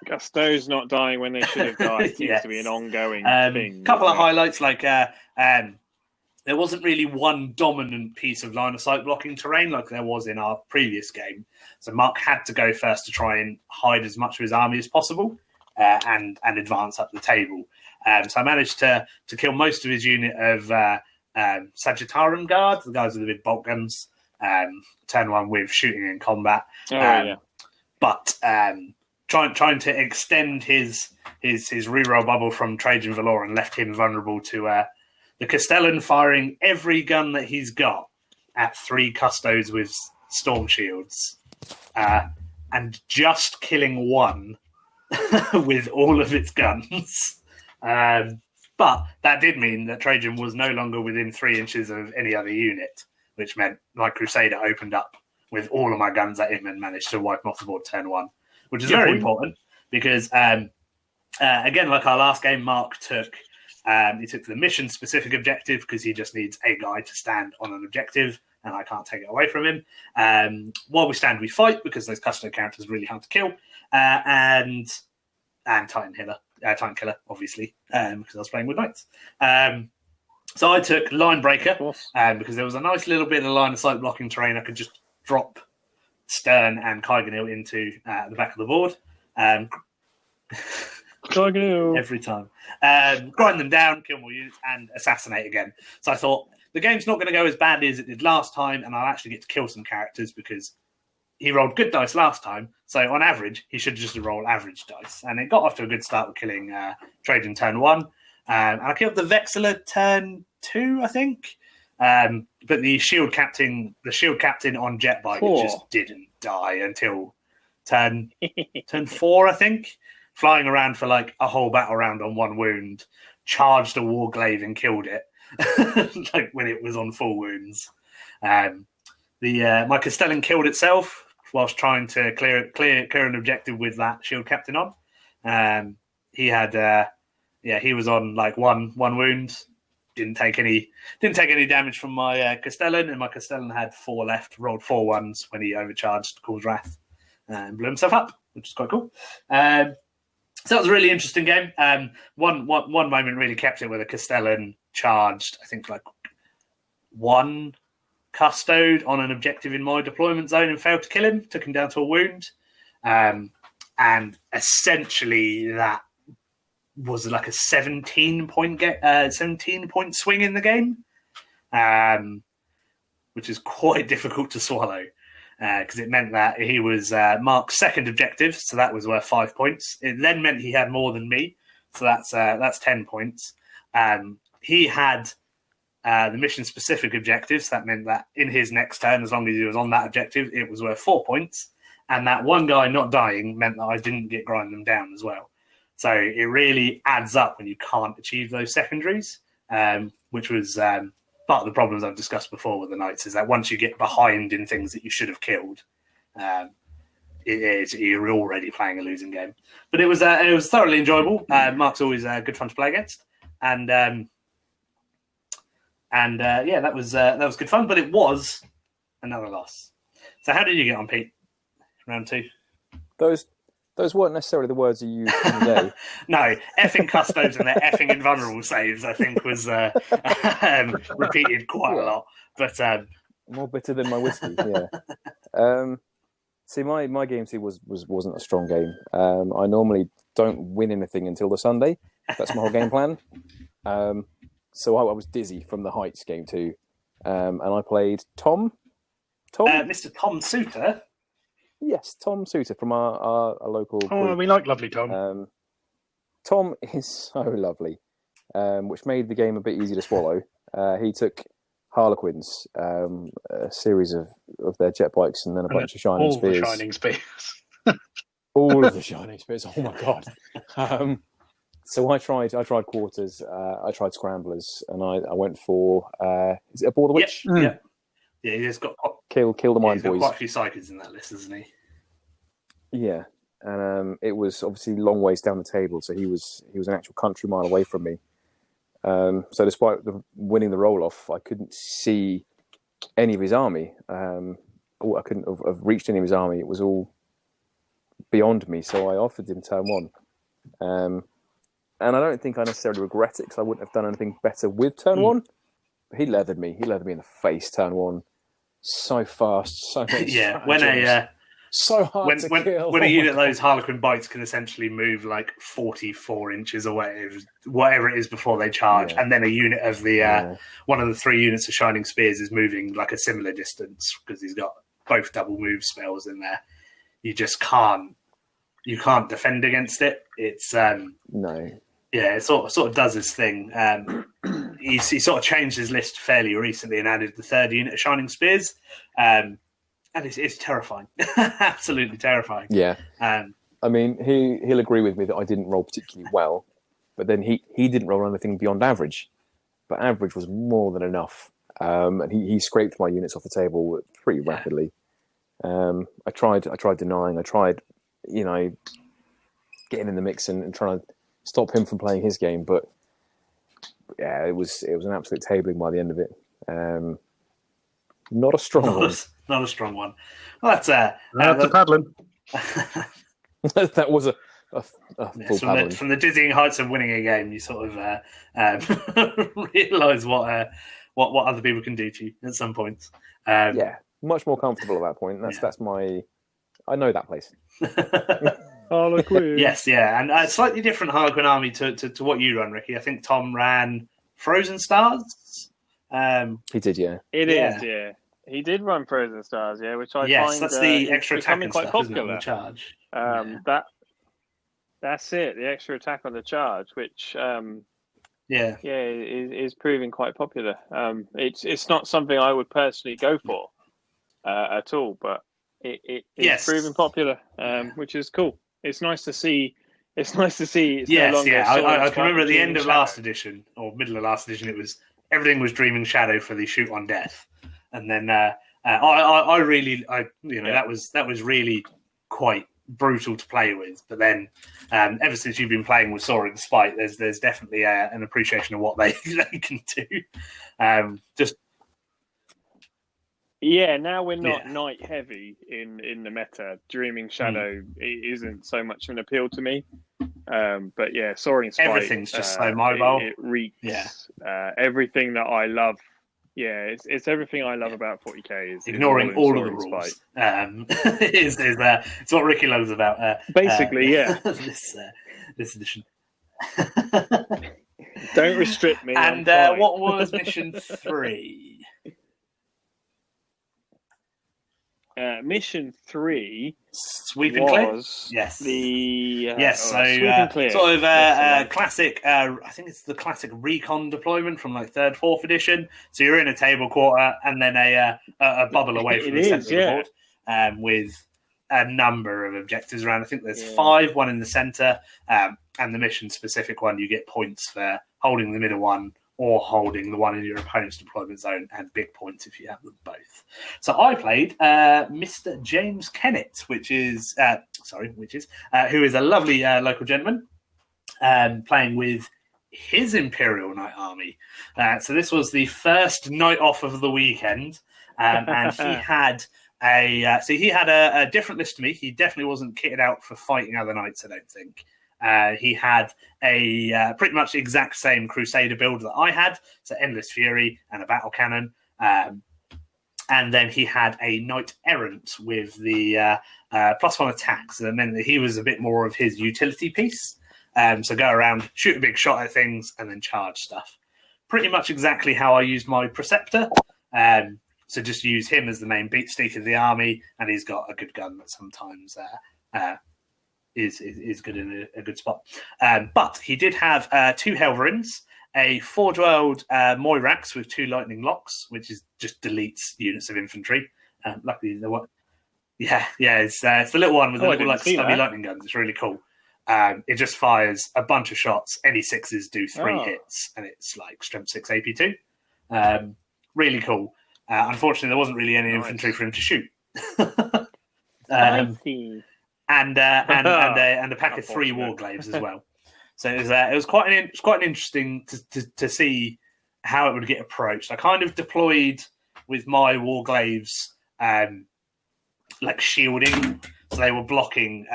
Custodes not dying when they should have died seems to be an ongoing thing. A couple of highlights, like there wasn't really one dominant piece of line of sight blocking terrain like there was in our previous game. So Mark had to go first to try and hide as much of his army as possible and advance up the table. So I managed to kill most of his unit of Sagittarian guards, the guys with the big bolt guns, turn 1 with shooting and combat. But trying to extend his reroll bubble from Trajan Valoran left him vulnerable to the Castellan firing every gun that he's got at 3 Custodes with storm shields, and just killing 1 with all of its guns. But that did mean that Trajan was no longer within 3 inches of any other unit. which meant my Crusader opened up with all of my guns at him and managed to wipe him off the board turn 1, which is very important because, again, like our last game, Mark took the mission-specific objective because he just needs a guy to stand on an objective, and I can't take it away from him. While we stand, we fight because those custom characters are really hard to kill, and Titan Killer, obviously, because I was playing with knights. So I took Line Breaker because there was a nice little bit of line of sight blocking terrain. I could just drop Stern and Kaiganil into the back of the board. Every time. Grind them down, kill more units, and assassinate again. So I thought, the game's not going to go as badly as it did last time, and I'll actually get to kill some characters because he rolled good dice last time. So on average, he should just roll average dice. And it got off to a good start with killing Trajan turn 1. And I killed the Vexilla turn 2, I think. But the shield captain on Jetbike just didn't die until turn 4, I think. Flying around for like a whole battle round on 1 wound, charged a Warglaive and killed it. Like when it was on 4 wounds. My Castellan killed itself whilst trying to clear an objective with that shield captain on. He had he was on like one wound. Didn't take any damage from my Castellan, and my Castellan had 4 left. Rolled 4 ones when he overcharged Call's Wrath and blew himself up, which is quite cool. So that was a really interesting game. One moment really kept it where the Castellan charged, I think, like 1 custode on an objective in my deployment zone and failed to kill him, took him down to a wound. And essentially that was like a 17-point swing in the game, which is quite difficult to swallow. Because it meant that he was Mark's second objective, so that was worth 5 points. It then meant he had more than me, so that's 10 points. He had the mission-specific objectives. That meant that in his next turn, as long as he was on that objective, it was worth 4 points. And that one guy not dying meant that I didn't get grind them down as well. So it really adds up when you can't achieve those secondaries, which was part of the problems I've discussed before with the Knights, is that once you get behind in things that you should have killed, you're already playing a losing game. But it was thoroughly enjoyable. Mark's always good fun to play against, and that was good fun. But it was another loss. So how did you get on, Pete? Round 2. Those weren't necessarily the words you used today. No, effing custodes and their effing invulnerable saves, I think, was repeated quite a lot. But more bitter than my whiskey. Yeah. See, my game C wasn't a strong game. I normally don't win anything until the Sunday. That's my whole game plan. So I was dizzy from the Heights game 2, and I played Tom. Mr. Tom Suter. Yes, Tom Suter from our local group. Oh, we like lovely Tom. Tom is so lovely, which made the game a bit easy to swallow. He took Harlequins, a series of their jet bikes, and then a bunch of shining spears. All the shining spears. All of the shining spears. Oh my god! So I tried quarters. I tried scramblers, and I went for is it a border witch? Yeah. Yeah, he's got kill the mine boys. He's got quite a few psychics in that list, isn't he? Yeah, and it was obviously long ways down the table, so he was an actual country mile away from me. So despite winning the roll off, I couldn't see any of his army. I couldn't have reached any of his army. It was all beyond me. So I offered him turn 1, and I don't think I necessarily regret it because I wouldn't have done anything better with turn 1. But he leathered me. He leathered me in the face turn 1. So fast, so much. Yeah, so hard to kill. When a unit of those Harlequin bites can essentially move like 44 inches away, whatever it is before they charge, and then a unit of the one of the 3 units of Shining Spears is moving like a similar distance because he's got both double move spells in there. You just can't defend against it. It's no. Yeah, it sort of does his thing. He sort of changed his list fairly recently and added the 3rd unit of Shining Spears. And it's terrifying. Absolutely terrifying. Yeah. I mean, he'll agree with me that I didn't roll particularly well, but then he didn't roll anything beyond average. But average was more than enough. and he scraped my units off the table pretty rapidly. I tried denying. I tried, getting in the mix and trying to stop him from playing his game, but yeah, it was an absolute tabling by the end of it. Not a strong one. Not a strong one. Well, that's the paddling. That was a full paddling. From the dizzying heights of winning a game, you sort of realise what other people can do to you at some point. Much more comfortable at that point. That's my. I know that place. Harlequin. Yes, yeah, and a slightly different Harlequin army to what you run, Ricky. I think Tom ran Frozen Stars. He did, yeah. It is, yeah. He did run Frozen Stars, yeah, which I find that's the extra attack becoming and quite stuff, popular. Isn't it, on the charge. That's it. The extra attack on the charge, which is proving quite popular. It's not something I would personally go for at all, but it's proving popular, which is cool. It's nice to see. It's no longer I can remember at the end of last edition or middle of last edition, everything was Dreaming Shadow for the shoot on death, and then that was really quite brutal to play with. But then, ever since you've been playing with Soaring Spite, there's definitely an appreciation of what they can do. Now we're not night heavy in the meta. Dreaming Shadow isn't so much of an appeal to me. But yeah, Soaring Spite. Everything's just so mobile. It reeks. Everything that I love. Yeah, it's everything I love about 40k. Is ignoring all of the rules. It's what Ricky loves about. Basically, this edition. Don't restrict me. And what was mission 3? Mission 3 Sweep and Clear? Yes. Sort of classic, I think it's the classic recon deployment from like 3rd, 4th edition. So you're in a table quarter and then a bubble away from the centre of the board with a number of objectives around. I think there's 5, one in the centre, and the mission specific one, you get points for holding the middle one or holding the one in your opponent's deployment zone, and big points if you have them both. So I played Mr. James Kennett, who is a lovely local gentleman, playing with his Imperial Knight army. So this was the first night off of the weekend, and he had a different list to me. He definitely wasn't kitted out for fighting other knights, I don't think. He had a pretty much the exact same Crusader build that I had, so Endless Fury and a Battle Cannon. And then he had a Knight Errant with the +1 attack, so that meant that he was a bit more of his utility piece. So go around, shoot a big shot at things, and then charge stuff. Pretty much exactly how I used my Preceptor. So just use him as the main beatstick of the army, and he's got a good gun that sometimes is good in a good spot. But he did have 2 Helverins, a 4-dwelled Moirax with 2 lightning locks, which is just deletes units of infantry. Luckily, it's the little one with the little stubby lightning guns. It's really cool. It just fires a bunch of shots. Any 6s do 3 hits, and it's like strength 6 AP2. Really cool. Unfortunately, there wasn't really any infantry for him to shoot. And a pack of 3 Warglaives as well. So it was quite an interesting to see how it would get approached. I kind of deployed with my Warglaives like shielding, so they were blocking.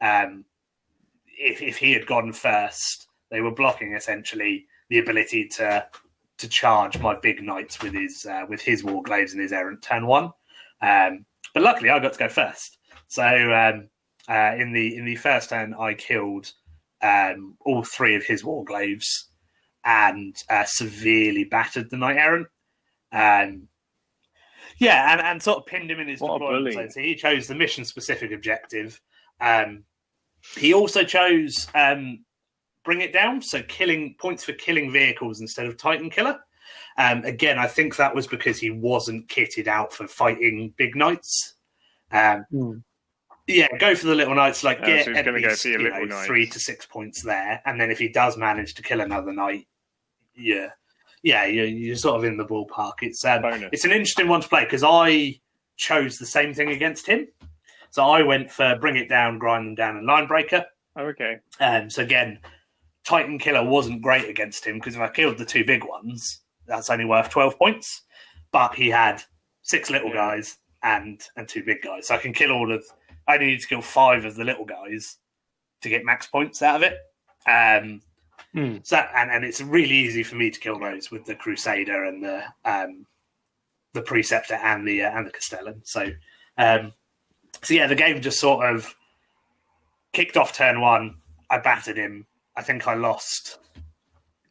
If he had gone first, they were blocking essentially the ability to charge my big knights with his Warglaives and his Errant turn 1. But luckily, I got to go first. So in the first turn, I killed all 3 of his Warglaives and severely battered the Knight Errant. And sort of pinned him in his deployment zone. So he chose the mission-specific objective. He also chose Bring It Down, so killing points for killing vehicles instead of Titan Killer. Again, I think that was because he wasn't kitted out for fighting big knights. Yeah, go for the little knights. Like get at least 3 to 6 points there, and then if he does manage to kill another knight, you're yeah, you're sort of in the ballpark. It's Bonus. it's an interesting one to play because I chose the same thing against him. So I went for Bring It Down, Grind Them Down, and Line Breaker. Oh, okay. So again, Titan Killer wasn't great against him because if I killed the 2 big ones, that's only worth 12 points. But he had 6 little guys and 2 big guys. So I can kill I only need to kill 5 of the little guys to get max points out of it. So and it's really easy for me to kill those with the Crusader and the Preceptor and the Castellan. So yeah, the game just sort of kicked off turn 1. I battered him. I think I lost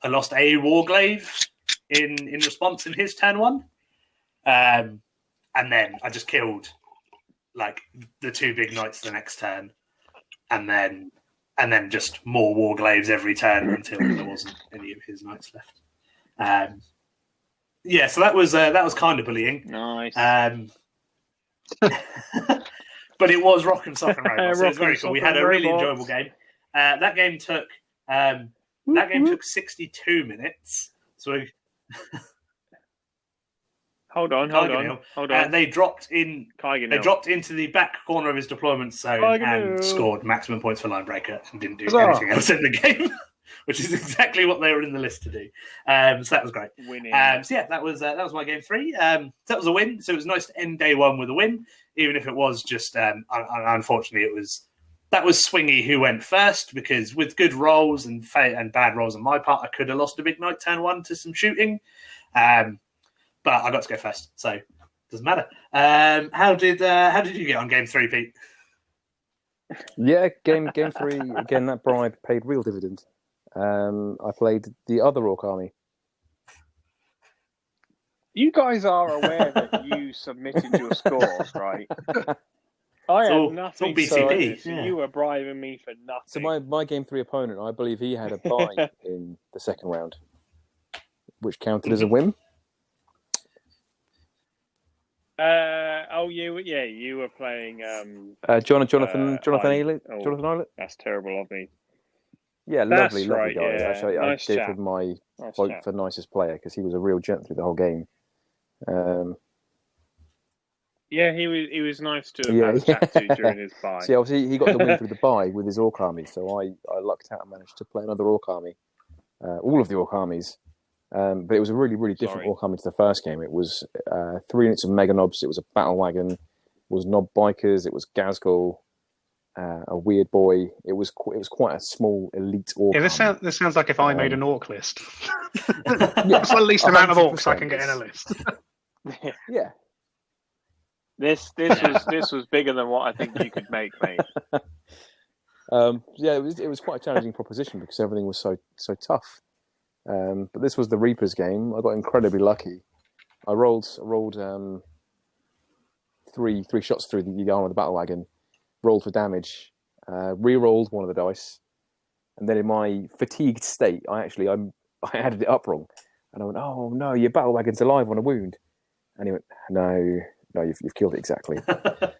a Warglaive in response in his turn 1. And then I just killed like the 2 big knights the next turn, and then just more Warglaives every turn until there wasn't any of his knights left. Yeah, so that was kind of bullying. Nice. But it was Rock and Sock and Robots. So it was very cool. Rock We had a and really Robots. enjoyable game. That game took 62 minutes. So Hold on. they dropped in. Kaigen They Hill. dropped into the back corner of his deployment zone Kaigen and Hill. scored maximum points for line breaker and didn't do Huzzah. anything else in the game, which is exactly what they were in the list to do. So that was great. Winning. So yeah, that was my game 3. So that was a win. So it was nice to end day 1 with a win, even if it was just unfortunately that was swingy who went first, because with good rolls and bad rolls on my part, I could have lost a big night turn 1 to some shooting. But I got to go first, so it doesn't matter. How did you get on game 3, Pete? Yeah, game 3 again. That bribe paid real dividend. I played the other Orc army. You guys are aware that you submitted your scores, right? I had nothing to BCP, do with this, so yeah. you were bribing me for nothing. So my game 3 opponent, I believe he had a bye in the second round, which counted as a win. You were playing. Jonathan Eilert. That's terrible of me. Yeah, That's lovely right, guy. yeah. Actually, Nice I gave chap. him my Nice vote chap. for nicest player because he was a real gent through the whole game. Yeah, he was nice to Yeah, have a chat to during his bye. See, obviously he got the win through the bye with his Orc army, so I lucked out and managed to play another Orc army, all of the Orc armies. But it was a really, really different Orc army to the first game. It was 3 units of Mega Nobs. It was a Battle Wagon. It was Nob Bikers. It was Gazgul, a Weird Boy. It was quite a small elite Orc. Yeah, army. this sounds like if I made an Orc list. Yeah, That's the least amount of 100%. Orcs I can get in a list. Yeah. This was bigger than what I think you could make, mate. Yeah, it was quite a challenging proposition because everything was so tough. But this was the Reapers game. I got incredibly lucky. I rolled 3 shots through the arm of the battle wagon, rolled for damage, re-rolled one of the dice, and then in my fatigued state, I added it up wrong, and I went, "Oh no, your battle wagon's alive on a wound," and he went, "No, you've killed it exactly." And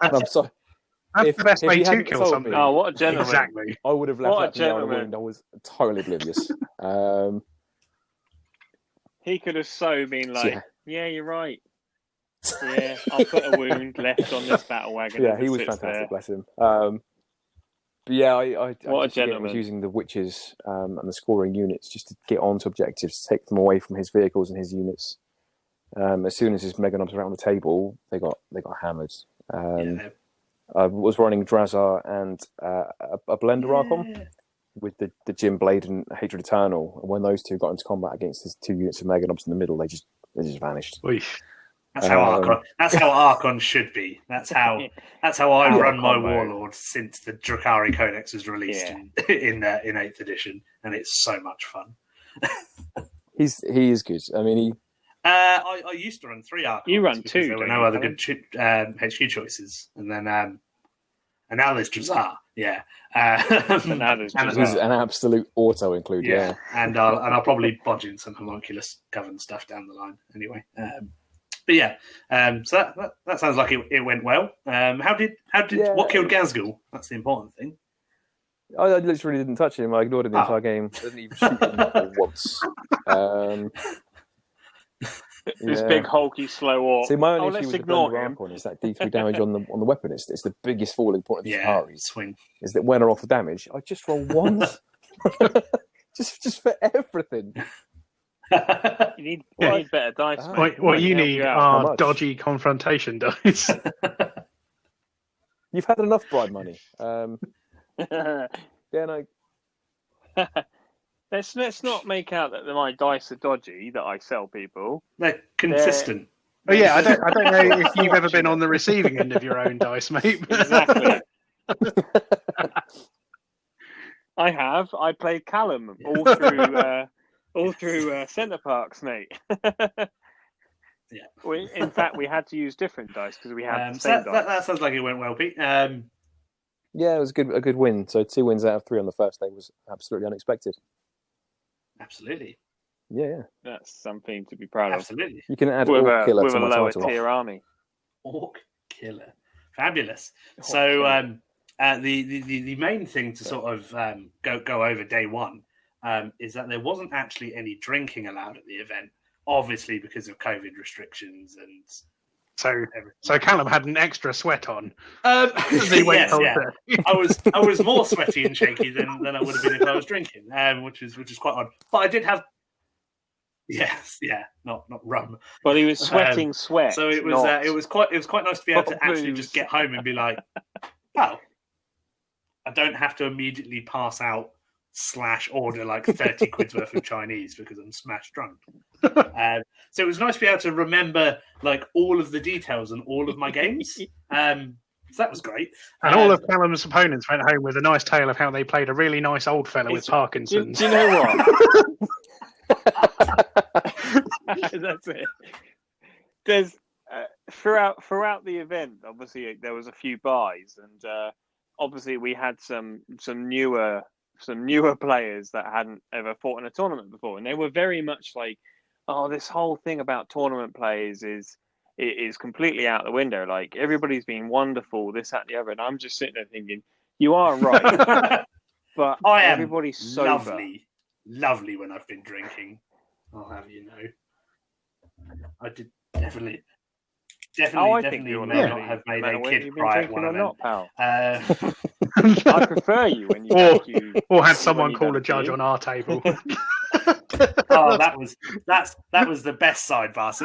I'm sorry. That's the best if way he to hadn't kill told something. me- Oh, what a gentleman! Exactly. I would have What a left that down a gentleman. wound. I was totally oblivious. He could have so been like, Yeah. "Yeah, you're right. Yeah, I'll put a wound left on this battle wagon." Yeah, as he it was sits fantastic, there. bless him. But yeah, I What a just, again, was gentleman. using the witches and the scoring units just to get onto objectives, take them away from his vehicles and his units. As soon as his Mega Nobs were out on the table, they got hammered. I was running Drazar and a Blender Archon with the Jim Blade and Hatred Eternal. And when those two got into combat against his 2 units of Mega Nobs in the middle, they just vanished. Oof. That's how Archon should be. That's how I run my combo. Warlord since the Drakari Codex was released Yeah. in 8th edition, and it's so much fun. He is good. I mean, I used to run 3 Archons. You run because 2, There were don't no you, other Alan? good HQ choices, and then and now there's Drazar. Yeah, And now there's and- he was an absolute auto include. Yeah. and I'll probably bodge in some homunculus govern stuff down the line anyway. But yeah, so that sounds like it went well. How did Yeah. what killed Gazgul? That's the important thing. I literally didn't touch him. I ignored him the entire game. I didn't even shoot him once. This big hulky slow orc. See, my only issue let's with the ignore burn him. arc is that D3 damage on the weapon. It's the biggest falling point of the Shikari. Swing. Is that when I roll for damage, I just roll ones. just for everything. You need better dice. Mate. What you need How are much? dodgy confrontation dice. You've had enough bribe money. No. Let's not make out that my dice are dodgy that I sell people. They're consistent. Oh yeah, I don't know if you've ever been on the receiving end of your own dice, mate. Exactly. I have. I played Callum all through Centre Parks, mate. Yeah. In fact, we had to use different dice because we had the same dice. That sounds like it went well, Pete. Yeah, it was a good win. So 2 wins out of 3 on the first day was absolutely unexpected. Absolutely. Yeah. That's something to be proud of. Absolutely. You can add With Orc Killer a to my lower title. tier army. Orc Killer. Fabulous. So the main thing to sort of go over day one is that there wasn't actually any drinking allowed at the event, obviously because of COVID restrictions and everything. So Callum had an extra sweat on. Yes, I was more sweaty and shaky than I would have been if I was drinking, which is quite odd. But I did have not rum. But he was sweating sweat. So it was quite nice to be able to actually just get home and be like, oh, I don't have to immediately pass out / order like 30 quid's worth of Chinese because I'm smashed drunk. So it was nice to be able to remember like all of the details and all of my games. So that was great. And all of Callum's opponents went home with a nice tale of how they played a really nice old fella with Parkinson's. Do you know what? That's it. There's throughout the event, obviously there was a few buys, and obviously we had some newer players that hadn't ever fought in a tournament before, and they were very much like, "Oh, this whole thing about tournament plays is completely out the window. Like everybody's been wonderful, this, that, and the other." And I'm just sitting there thinking, "You are right, but everybody's sober." Lovely when I've been drinking. I'll have you know, I did definitely may not have made a kid cry at one event. I prefer you when you or had someone call a judge on our table. Oh, that was the best sidebar. So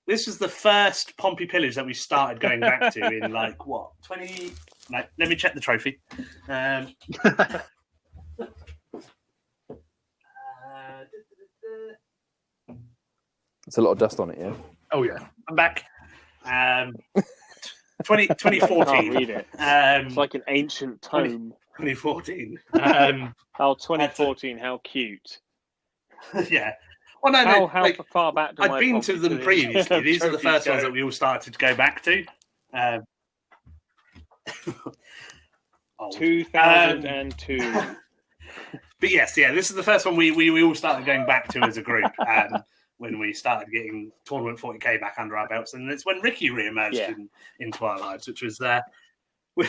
this was the first Pompey pillage that we started going back to in like what 20. No, let me check the trophy. It's a lot of dust on it, yeah. Oh yeah, I'm back. 2014. I can't read it. It's like an ancient tome. 2014. 2014. How cute. Yeah. Well, no. How far back? I'd been to them previously. These are the first ones that we all started to go back to. 2002. But yes, this is the first one we all started going back to as a group. When we started getting tournament 40k back under our belts, and it's when Ricky re-emerged into our lives, which was we're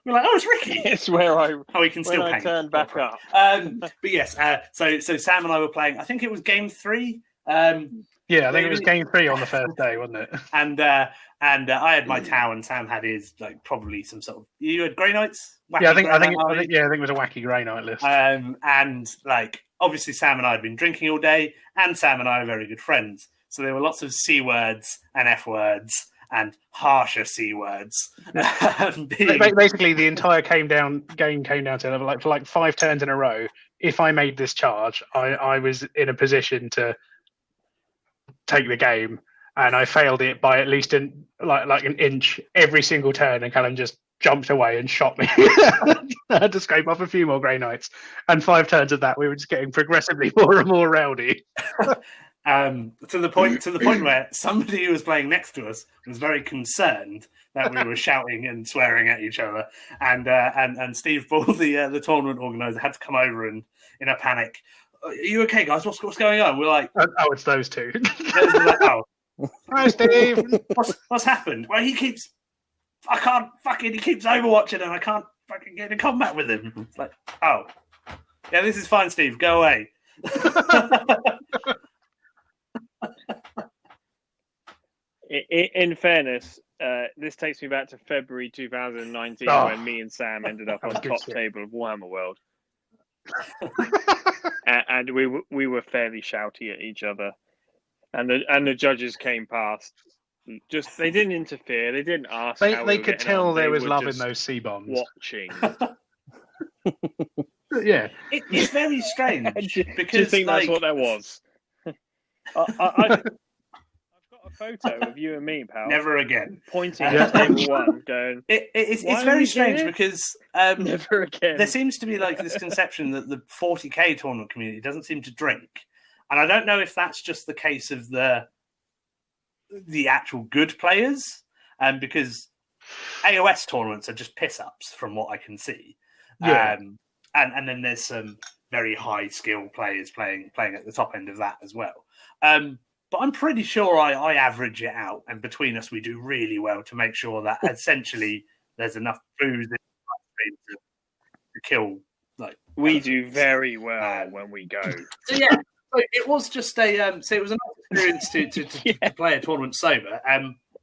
like, oh, it's Ricky. It's where we can still I turned back up. But yes, so Sam and I were playing. I think it was game 3. I think it was game 3 on the first day, wasn't it? And I had my Tau, and Sam had his like probably some sort of. You had Grey Knights. I think it was a wacky Grey Knight list. And like obviously Sam and I had been drinking all day, and Sam and I are very good friends. So there were lots of C words and F words and harsher C words. Basically, the entire game came down to like for like 5 turns in a row. If I made this charge, I was in a position to take the game, and I failed it by at least an inch every single turn, and Callum just jumped away and shot me. I had to scrape off a few more Grey Knights, and 5 turns of that we were just getting progressively more and more rowdy. To the point where somebody who was playing next to us was very concerned that we were shouting and swearing at each other, and Steve Ball, the tournament organizer, had to come over and in a panic, "Are you okay, guys? What's going on?" We're like, "Oh, it's those two." Like, "Oh, hi, Steve. What's happened?" Well, he keeps I can't fucking. He keeps overwatching, and I can't fucking get in combat with him. It's like, oh, yeah, this is fine, Steve. Go away. In fairness, this takes me back to February 2019 when me and Sam ended up on the top table of Warhammer World. And we were fairly shouty at each other. And the judges came past. Just they didn't interfere. They didn't ask. They could tell there was love in those C-bombs. Watching. Yeah. It's very strange. Because, do you think that's what that was? I've got a photo of you and me, pal. Never again. Pointing at table one, going. It's very strange because never again. There seems to be like this conception that the 40k tournament community doesn't seem to drink, and I don't know if that's just the case of the actual good players, because AOS tournaments are just piss ups from what I can see. Yeah. And then there's some very high skill players playing at the top end of that as well. But I'm pretty sure I average it out, and between us we do really well to make sure that essentially there's enough booze in the to kill. Like we do very well when we go. So yeah, so it was just a so it was a nice experience to play a tournament sober.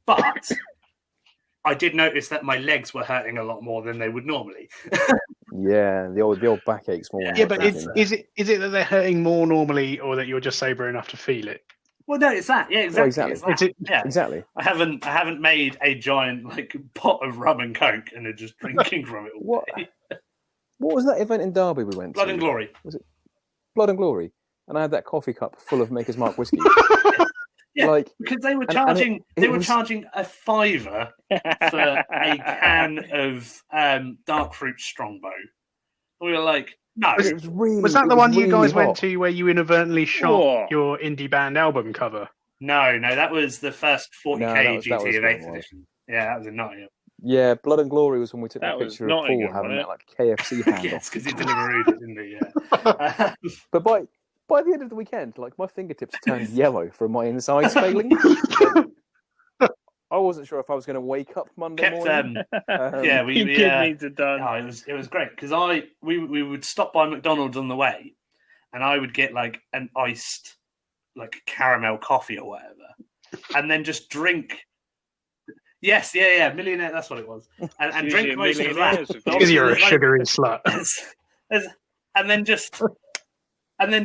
But I did notice that my legs were hurting a lot more than they would normally. Yeah, the old backaches more. Yeah, but is it that they're hurting more normally, or that you're just sober enough to feel it? Well, no, it's that. Yeah, exactly. Exactly. I haven't made a giant like pot of rum and coke and are just drinking from it all day. What was that event in Derby we went to? Blood and Glory. Was it Blood and Glory? And I had that coffee cup full of Maker's Mark whiskey. Yeah, because they were charging. They were charging a £5 for a can of dark fruit Strongbow. We were like, no. Was that the one you guys went to where you inadvertently shot your indie band album cover? No, that was the first 40k GT of 8th edition. Yeah, that was in Nottingham. Yeah, Blood and Glory was when we took that picture of Paul having that like KFC hand. Yes, because he delivered it, didn't he? Yeah. But by the end of the weekend, like my fingertips turned yellow from my insides failing. I wasn't sure if I was going to wake up Monday morning. We kidneys are done. No, it was great because we would stop by McDonald's on the way, and I would get like an iced like caramel coffee or whatever, and then just drink. Yes, millionaire. That's what it was, and drink most of that because you're a sugary slut. And then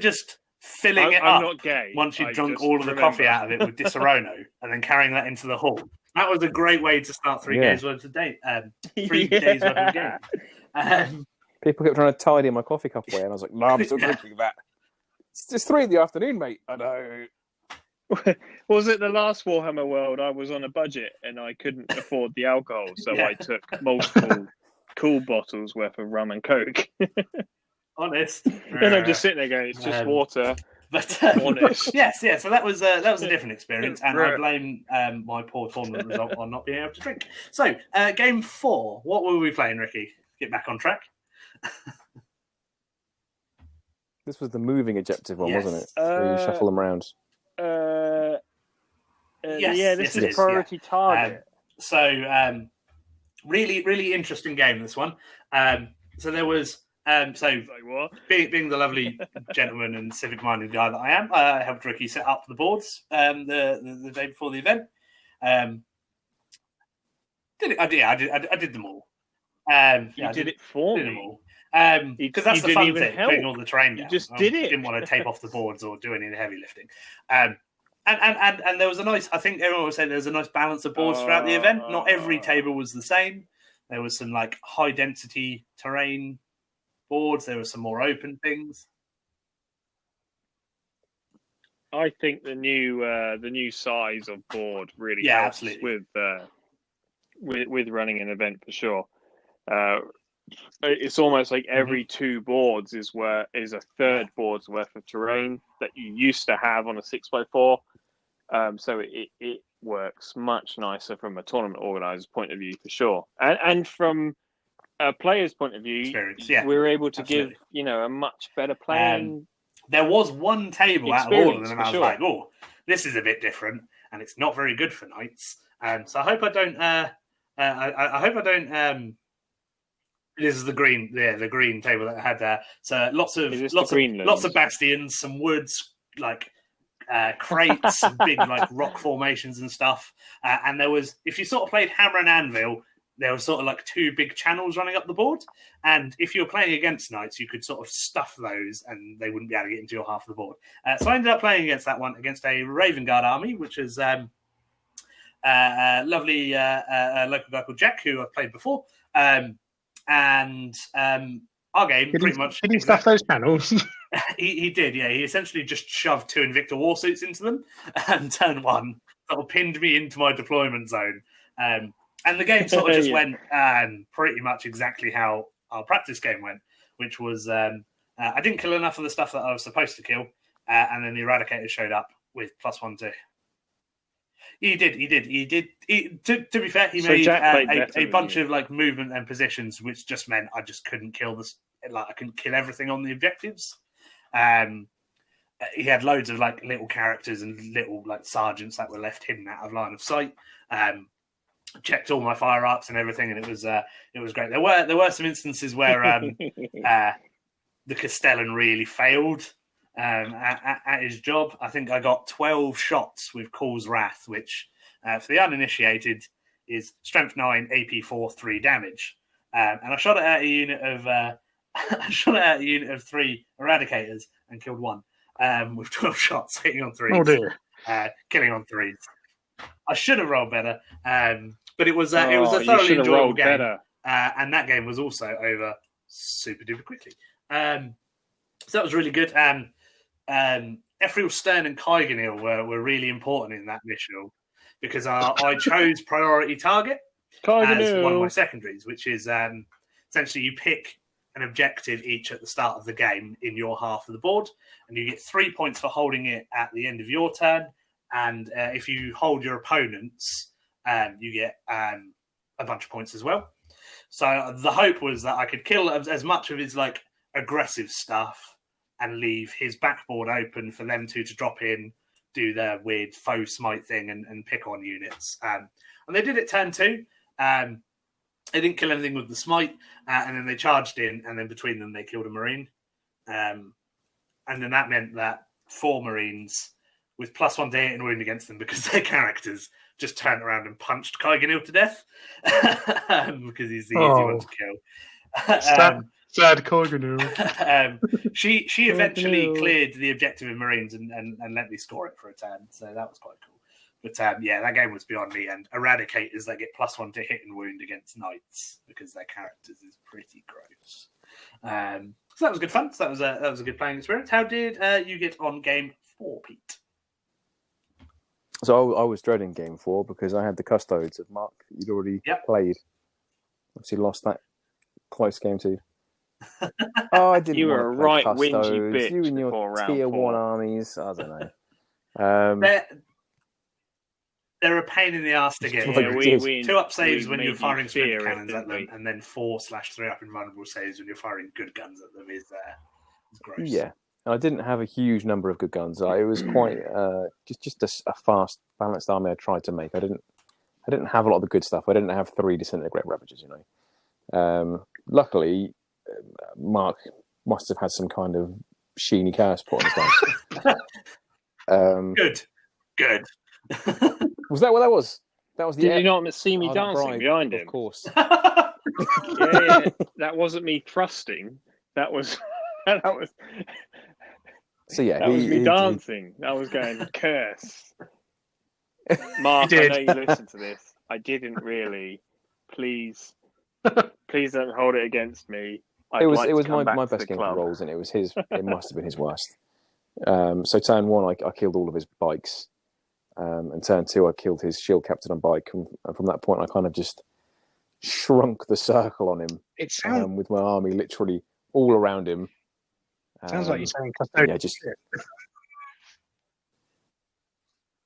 just filling it up. I'm not gay. Once you've drunk all of the coffee out of it with Disaronno, and then carrying that into the hall. That was a great way to start 3 days worth of date. 3 days worth of game. People kept trying to tidy my coffee cup away, and I was like, "No, I'm still drinking that." It's 3 PM, mate. I know. Was it the last Warhammer World? I was on a budget and I couldn't afford the alcohol, so I took multiple cool bottles worth of rum and coke. Honest. And I'm just sitting there going, "It's just water." But honest. Yes. So that was a different experience, and I blame my poor tournament result on not being able to drink. So, game 4. What were we playing, Ricky? Get back on track. This was the moving objective one, wasn't it? Where you shuffle them around. This is priority target. So, really, really interesting game. This one. So there was. Being the lovely gentleman and civic-minded guy that I am, I helped Ricky set up the boards the day before the event. I did them all. You did it for me. Did them all. Because that's the fun thing, putting all the terrain down. You just did it. Didn't want to tape off the boards or do any of the heavy lifting. And there was a nice. I think everyone would say there was a nice balance of boards throughout the event. Not every table was the same. There was some like high density terrain boards. There were some more open things. I think the new size of board really helps with running an event for sure. It's almost like every 2 boards is a third board's worth of terrain that you used to have on a 6x4. So it works much nicer from a tournament organizer's point of view for sure, and from a player's point of view, we're able to give a much better playing. There was one table out of all of them, and I was like, "Oh, this is a bit different, and it's not very good for knights." So I hope I don't I hope I don't. This is the green table that I had there. So lots of bastions, some woods, like crates, some big like rock formations and stuff. And there was, if you sort of played Hammer and Anvil, there was sort of like two big channels running up the board. And if you were playing against knights, you could sort of stuff those and they wouldn't be able to get into your half of the board. So I ended up playing against that one, against a Raven Guard army, which is lovely local guy called Jack, who I've played before. And our game pretty much... Did he stuff those channels? he did, yeah. He essentially just shoved 2 Invicta Warsuits into them, and turn 1 sort of pinned me into my deployment zone. And the game sort of just went pretty much exactly how our practice game went, which was I didn't kill enough of the stuff that I was supposed to kill, and then the Eradicator showed up with +1/+2. He did. To be fair, he made a bunch of like movement and positions, which just meant I just couldn't kill this. Like I couldn't kill everything on the objectives. He had loads of like little characters and little like sergeants that were left hidden out of line of sight. Checked all my fire arcs and everything, and it was great. There were some instances where the Castellan really failed at his job. I think I got 12 shots with Call's Wrath, which for the uninitiated is strength 9, AP 4, 3 damage. And I shot it at a unit of 3 Eradicators and killed 1 with 12 shots, hitting on 3s. Oh dear. Killing on 3s. I should have rolled better, but it was a thoroughly enjoyable game. And that game was also over super duper quickly. So that was really good. Ephriel Stern and Kaiganil were really important in that mission because I chose priority target as one of my secondaries, which is essentially you pick an objective each at the start of the game in your half of the board, and you get 3 points for holding it at the end of your turn. And if you hold your opponent's, you get a bunch of points as well. So the hope was that I could kill as much of his like aggressive stuff and leave his backboard open for them to drop in, do their weird faux smite thing and pick on units. And they did it turn 2. They didn't kill anything with the smite, and then they charged in, and then between them they killed a Marine. And then that meant that 4 Marines with +1 to hit and wound against them because their characters just turned around and punched Kaiganil to death because he's the easy one to kill. Sad Kaiganil. She eventually cleared the objective of Marines and let me score it for a turn, so that was quite cool. But that game was beyond me, and Eradicators that get +1 to hit and wound against Knights because their characters is pretty gross. So that was good fun. So that was a good playing experience. How did you get on game 4, Pete? So I was dreading game 4 because I had the Custodes of Mark that you'd already played. Obviously lost that close game too. I didn't. You were a right whingy bitch. You and your tier 1 armies. I don't know. They're a pain in the ass to get. We 2 up saves when you're firing sprint cannons at them, and then 4/3 up invulnerable saves when you're firing good guns at them is gross. Yeah. And I didn't have a huge number of good guns. It was quite just a fast, balanced army I tried to make. I didn't have a lot of the good stuff. I didn't have 3 Disintegrate Ravagers, Luckily, Mark must have had some kind of sheeny curse put on his dice. Good. Was that what that was? That was the. Did you not see me dancing behind him? Of course. Yeah. That wasn't me thrusting. That was. So yeah, that was me dancing. I was going curse. Mark, I know you listened to this. I didn't really. Please don't hold it against me. It was my best game for rolls, and it was his. It must have been his worst. So turn 1, I killed all of his bikes, and turn 2, I killed his shield captain on bike, and from that point, I kind of just shrunk the circle on him. With my army literally all around him. Sounds like you're saying custodian. Yeah, just.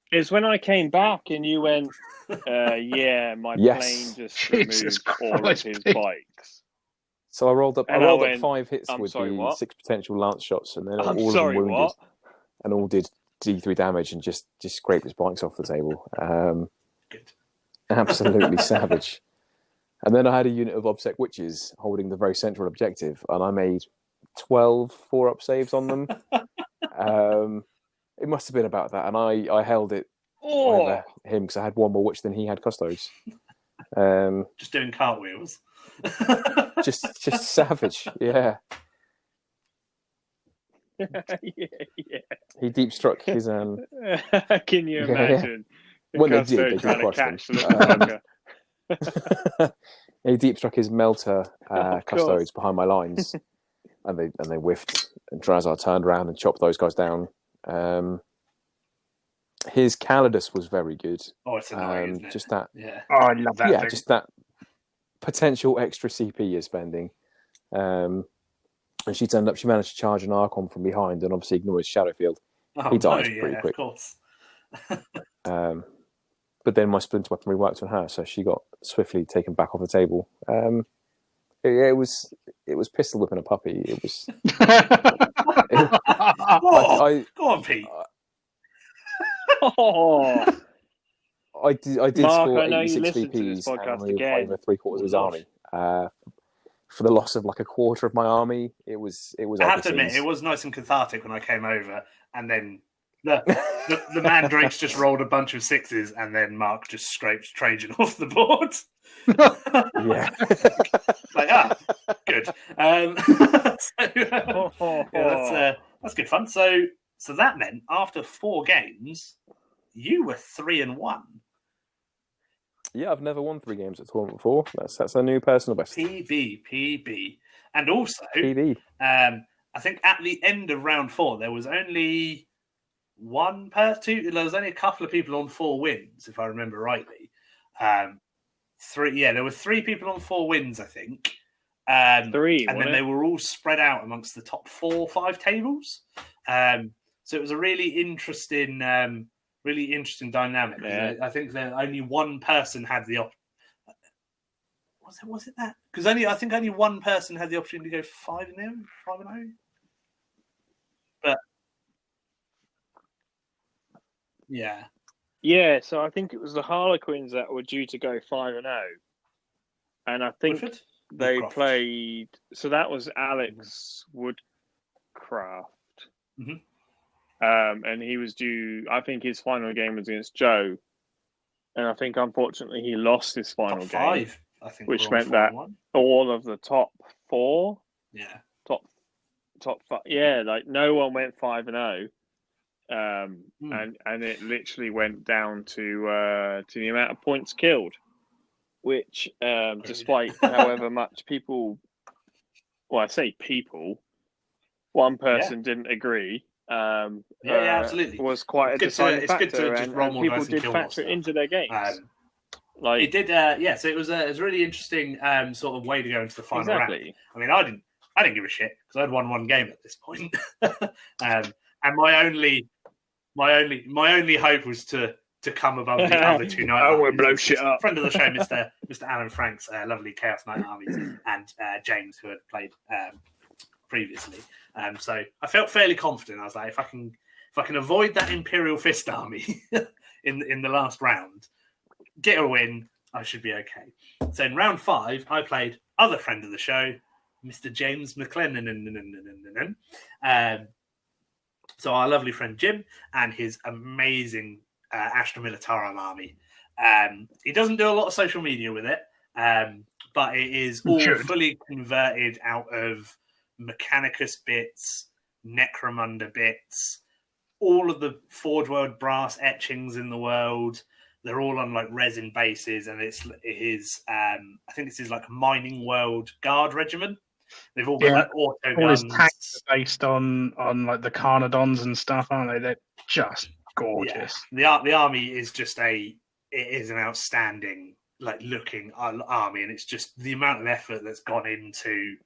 It's when I came back and you went, my plane just removed all of his bikes. So I rolled up 5 hits with the 6 potential lance shots, and then all of them wounded, and all did D3 damage and just scraped his bikes off the table. Good. Absolutely savage. And then I had a unit of OBSEC witches holding the very central objective, and I made 12 4-up saves on them. It must have been about that, and I held it over him because I had one more witch than he had custodes. Just doing cartwheels. just savage, yeah. yeah. He deep struck his. Can you imagine? Yeah. When they did crush them. He deep struck his melter custodes behind my lines, and they whiffed. And Drazar turned around and chopped those guys down. His Calidus was very good. Oh, it's annoying, isn't it? Just that. Yeah. Oh, I love that. Yeah, thing. just that potential extra CP you're spending. And she turned up. She managed to charge an Archon from behind, and obviously ignore his shadow field. He died pretty quick. Of course. But then my splinter weaponry worked on her, so she got swiftly taken back off the table. It was pistol whipping a puppy. It was. Go on, Pete. I did Mark, score I know 86 you listened to VPs this podcast and again. over 3/4 of his army. For the loss of like a quarter of my army, it was. I have to admit, it was nice and cathartic when I came over, and then the mandrakes just rolled a bunch of 6s, and then Mark just scraped Trajan off the board. Yeah. Like, good. That's good fun. So that meant after 4 games, you were 3-1. Yeah, I've never won 3 games at tournament before. That's a new personal best. PB. And also, PB. I think at the end of round 4, there was only there was only a couple of people on 4 wins, if I remember rightly. There were 3 people on 4 wins, I think. 3, and then they were all spread out amongst the top 4 or 5 tables. So it was a really interesting dynamic. Yeah. I think that only one person had the was it that? Because I think only one person had the opportunity to go 5-0. But yeah. So I think it was the Harlequins that were due to go 5-0, and I think Woodford? they Woodcroft. played. So that was Alex Woodcraft. Mm-hmm. And he was due. I think his final game was against Joe, and I think unfortunately he lost his final top game, 5, I think, which meant that 4-1. all of the top 4, top 5, like no one went 5-0, and it literally went down to the amount of points killed, which despite however much people, well, I say people, one person didn't agree. Absolutely. Was quite a deciding factor, it's good to just roll more people dice and did kill factor it into their games. It did, So it was a really interesting sort of way to go into the final round. I mean, I didn't give a shit because I'd won 1 game at this point, and my only hope was to come above the other 2 night. I would blow shit up. Friend of the show, Mr. Alan Franks, lovely Chaos Knight armies, and James, who had played previously. So I felt fairly confident. I was like, if I can avoid that Imperial Fist army in the last round, get a win, I should be okay. So in round 5, I played other friend of the show, Mr. James McLennan. So our lovely friend Jim and his amazing Astra Militarum army. He doesn't do a lot of social media with it, but it is all fully converted out of Mechanicus bits, Necromunda bits, all of the Forge World brass etchings in the world. They're all on like resin bases, and it is I think this is like Mining World Guard Regiment. They've all got like auto all guns. his tanks are based on like the Carnodons and stuff, aren't they? They're just gorgeous. Yeah. The army is just an outstanding like looking army, and it's just the amount of effort that's gone into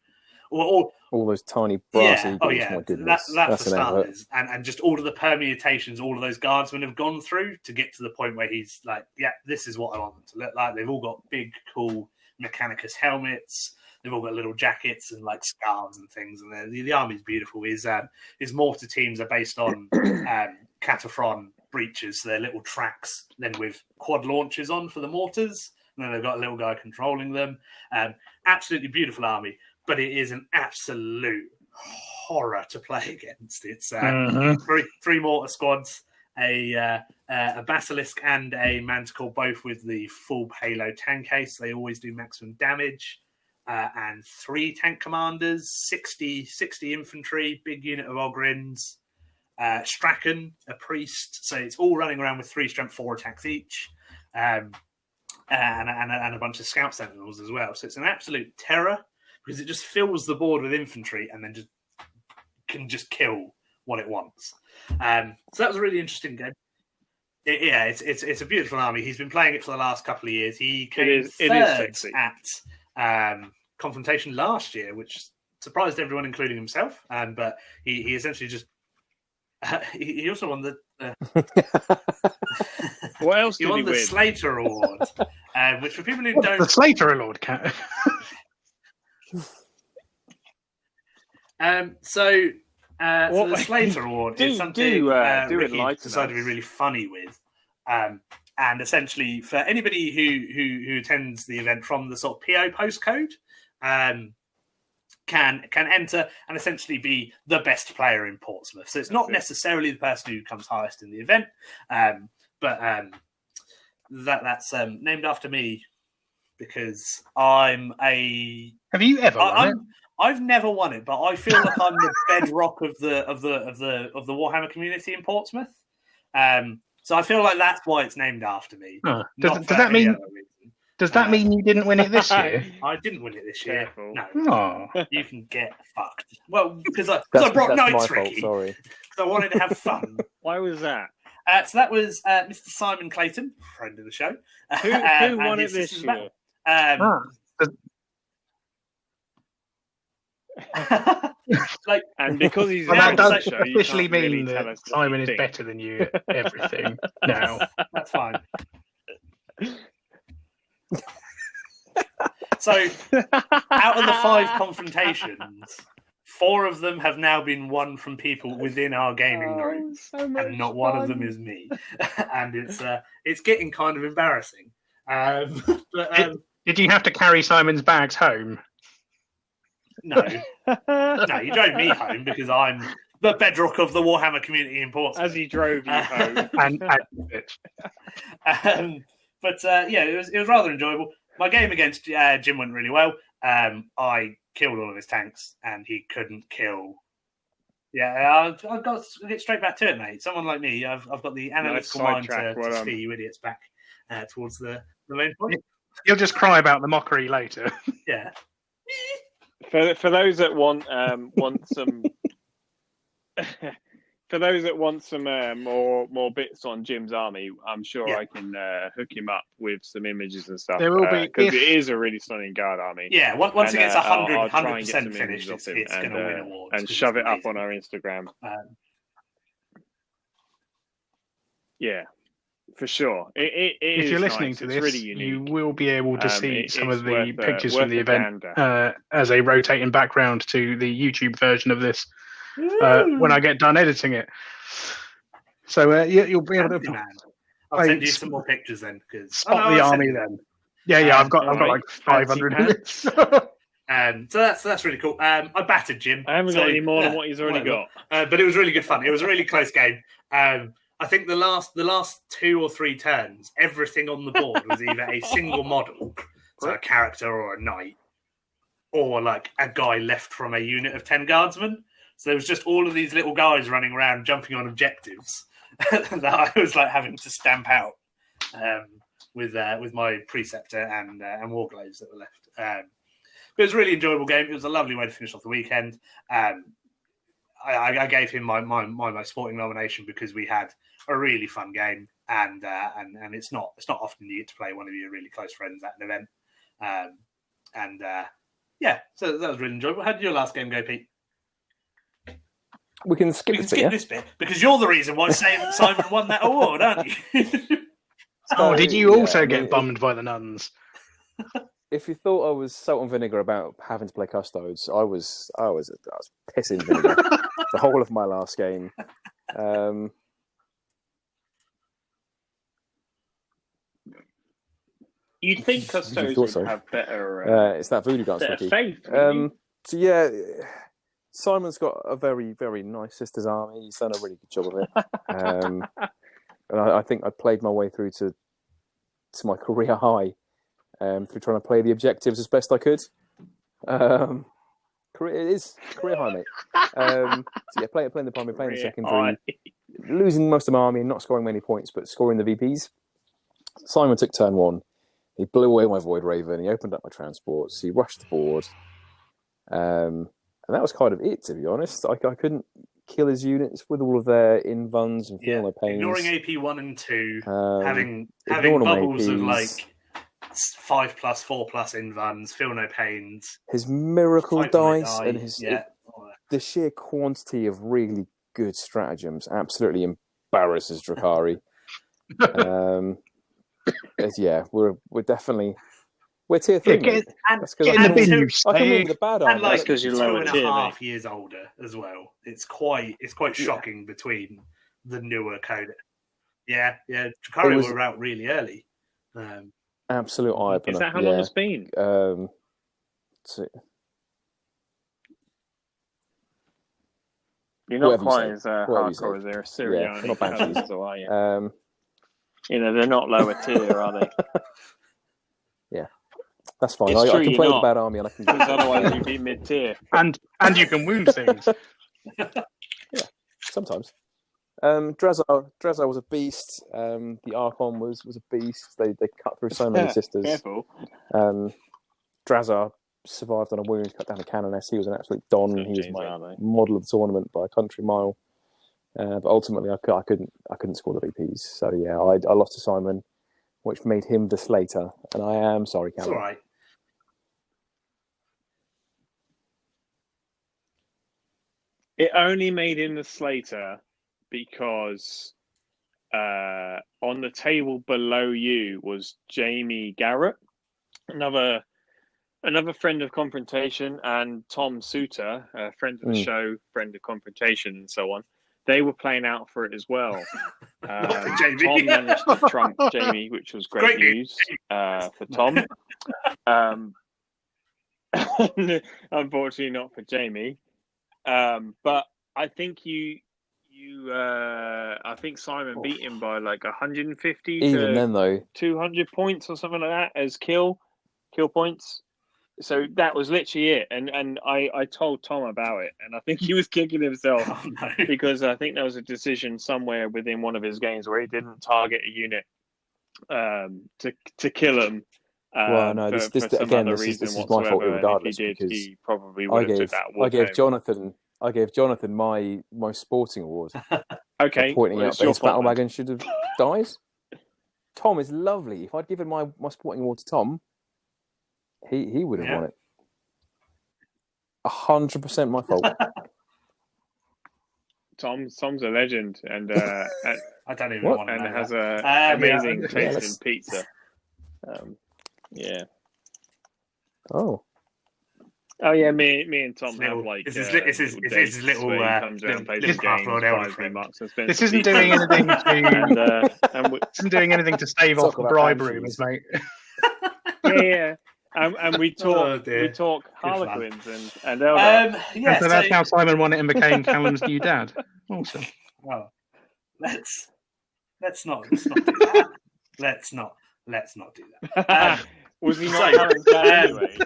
all those tiny brass eagles. My goodness, that's for starters, and just all of the permutations all of those guardsmen have gone through to get to the point where he's like, yeah, this is what I want them to look like. They've all got big, cool Mechanicus helmets. They've all got little jackets and like scarves and things, and the army's beautiful. His mortar teams are based on Cataphren breaches, so they're little tracks, then with quad launchers on for the mortars. and then they've got a little guy controlling them. Absolutely beautiful army, but it is an absolute horror to play against. It's three mortar squads, a basilisk and a manticore, both with the full payload tank case. They always do maximum damage. And 3 tank commanders, 60 infantry, big unit of Ogrins, Strachan, a priest. So it's all running around with 3 strength, 4 attacks each, and a bunch of scout sentinels as well. So it's an absolute terror because it just fills the board with infantry and then can just kill what it wants. So that was a really interesting game. It's a beautiful army. He's been playing it for the last couple of years. He came third at Confrontation last year, which surprised everyone, including himself. But he essentially just he also won the what else? He won the win? Slater Award, which for people who don't, the Slater Award, Cat. So the Slater Award is something Ricky decided to be really funny with. And essentially, for anybody who attends the event from the sort of PO postcode, can enter and essentially be the best player in Portsmouth. So it's not necessarily the person who comes highest in the event, but that's named after me because I'm a. Have you ever won it? I've never won it, but I feel like I'm the bedrock of the Warhammer community in Portsmouth. So I feel like that's why it's named after me. Oh. Does that mean? Does that mean you didn't win it this year? I didn't win it this year. Careful. No. Oh. You can get fucked. Well, because I brought knights, Ricky. Sorry. Because I wanted to have fun. Why was that? So that was Mr. Simon Clayton, friend of the show. Who won it this year? And because he's that does show, officially mean really that Simon is better than you at everything now. That's fine. So, out of the 5 confrontations, 4 of them have now been won from people within our gaming group, and not one of them is me. And it's getting kind of embarrassing. Did you have to carry Simon's bags home? No, you drove me home because I'm the bedrock of the Warhammer community in Portsmouth. As he drove you home. It was rather enjoyable. My game against Jim went really well. I killed all of his tanks, and he couldn't kill. Yeah, I've got to get straight back to it, mate. Someone like me, I've got the analytical mind to steer you idiots back towards the main point. You'll just cry about the mockery later. Yeah. For those that want some. For those that want some more bits on Jim's army, I'm sure I can hook him up with some images and stuff. There will be, because it is a really stunning guard army. Yeah, once it gets 100% finished, it's going to win awards. And shove it up on our Instagram. Yeah, for sure. If you're listening to this, really you will be able to see some of the pictures from the event as a rotating background to the YouTube version of this. When I get done editing it, so you'll be able to. I'll send you some more pictures then, because spot the army then. Yeah, I've got like 500 minutes. So that's really cool. I battered Jim. I haven't got any more than what he's already got. But it was really good fun. It was a really close game. I think the last 2 or 3 turns, everything on the board was either a single model, so a character or a knight, or like a guy left from a unit of 10 guardsmen. So there was just all of these little guys running around, jumping on objectives that I was like having to stamp out with my preceptor and warglaives that were left. But it was a really enjoyable game. It was a lovely way to finish off the weekend. I gave him my sporting nomination because we had a really fun game, and it's not often you get to play one of your really close friends at an event. So that was really enjoyable. How did your last game go, Pete? We can skip this bit because you're the reason why Simon won that award, aren't you? Did you also get bummed by the nuns? If you thought I was salt and vinegar about having to play custodes, I was pissing vinegar the whole of my last game. You'd think Custos thought would so. have better, It's that voodoo dance better Ricky. faith. Really. So yeah, Simon's got a very, very nice sisters army. He's done a really good job of it. And I think I played my way through to my career high through trying to play the objectives as best I could. It is career high, mate. So yeah, playing the primary, playing the secondary, losing most of my army and not scoring many points, but scoring the VPs. Simon took turn 1. He blew away my Void Raven. He opened up my transports. He rushed the board. And that was kind of it, to be honest. I couldn't kill his units with all of their invuns and feel no pains. Ignoring AP 1 and 2, having APs, bubbles of like 5+, 4+ invuns, feel no pains. His miracle dice and his the sheer quantity of really good stratagems absolutely embarrasses Drakari. We're definitely tier 3. Get in the bin, you I can win with a bad army. And like because you're 2.5 years older as well. It's quite shocking between the newer code. Yeah. Drakari were out really early. Absolute eye opener. Is that how long it's been? You're not quite as hardcore as their Syrian. Not banshees. So are you? They're not lower tier, are they? Yeah, that's fine. I can play with a bad army, and I can. Because otherwise, you'd be mid-tier. And you can wound things. Yeah, sometimes. Drazar was a beast. The Archon was a beast. They cut through so many sisters. Careful. Drazar survived on a wound, cut down a Canoness. He was an absolute don. He was my model of the tournament by a country mile. But ultimately, I couldn't score the VPs. So yeah, I lost to Simon, which made him the Slater. And I am sorry, Callum. It's all right. It only made him the Slater because on the table below you was Jamie Garrett, another friend of Confrontation, and Tom Suter, a friend of the show, friend of Confrontation, and so on. They were playing out for it as well. Tom managed to trump Jamie, which was great news for Tom. Unfortunately, not for Jamie. But I think I think Simon beat him by like 150 even then though 200 points or something like that as kill points. So that was literally it. And I told Tom about it, and I think he was kicking himself because I think there was a decision somewhere within one of his games where he didn't target a unit to kill him. Well, no, this is my fault regardless. If he did, he probably would have took that. I gave Jonathan my sporting award. Okay, for pointing out that his battle wagon should have died. Tom is lovely. If I'd given my sporting award to Tom, he would have won it. 100% my fault. Tom's a legend, and I don't even want to know. And has an amazing taste in pizza. Yeah. Oh yeah, me and Tom have like this is little comes around, plays the game, this isn't doing anything to isn't doing anything to stave off the bribe rumors, mate. Yeah. And we talk Harlequins and Eldar. So that's how Simon won it and became Callum's new dad. Awesome. Well, let's not do that. Let's not do that. Was he not Callum's dad anyway?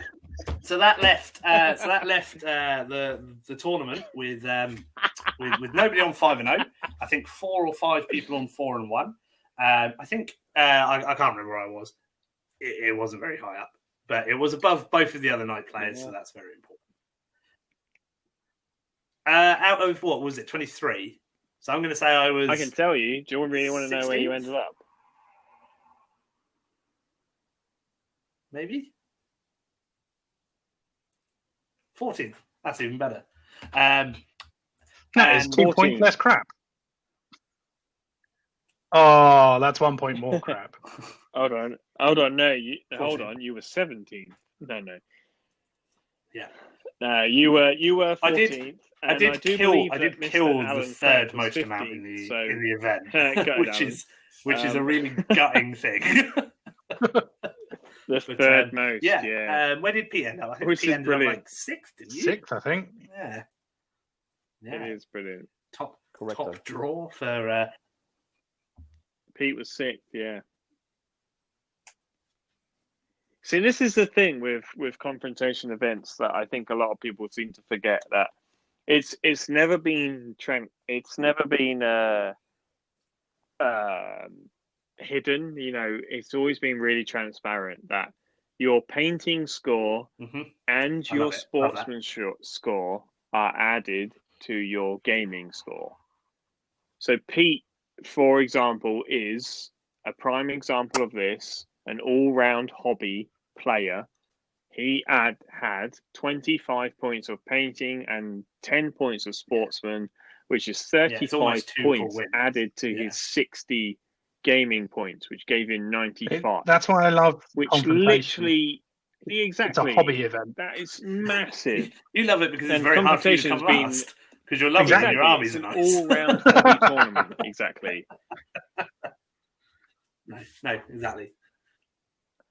So that left the tournament with nobody on 5-0. I think 4 or 5 people on 4-1. I think I can't remember where I was. It wasn't very high up, but it was above both of the other night players, so that's very important. Out of what was it, 23? So I'm going to say I was. I can tell you. Do you really want to know where you ended up? Maybe 14th. That's even better. That is 2 points less crap. Oh, that's 1 point more crap. Hold on. No, you were 17. No. Yeah. No, you were 14th. I did kill the third most amount in the event, which is a really gutting thing. The But, third most, yeah. Where did Pete end up? I think Which Pete is ended brilliant. up like sixth, didn't you? Sixth, I think. Yeah. It is brilliant. Top Correcto. draw for Pete was sixth, yeah. See, this is the thing with confrontation events that I think a lot of people seem to forget, that it's never been hidden. You know, it's always been really transparent that your painting score and I your love it. Love that. sportsmanship score are added to your gaming score. So Pete, for example, is a prime example of this, an all-round hobby player. He had 25 points of painting and 10 points of sportsman, which is 35 points added to his 60 gaming points, which gave him 95. That's why I love which confrontation. literally, exactly, it's a hobby event. That is massive. You love it because it's And very hard for you to come Confrontation's last. Because you're lovely and your armies it's are an nice. all-round hobby tournament, exactly. No, exactly.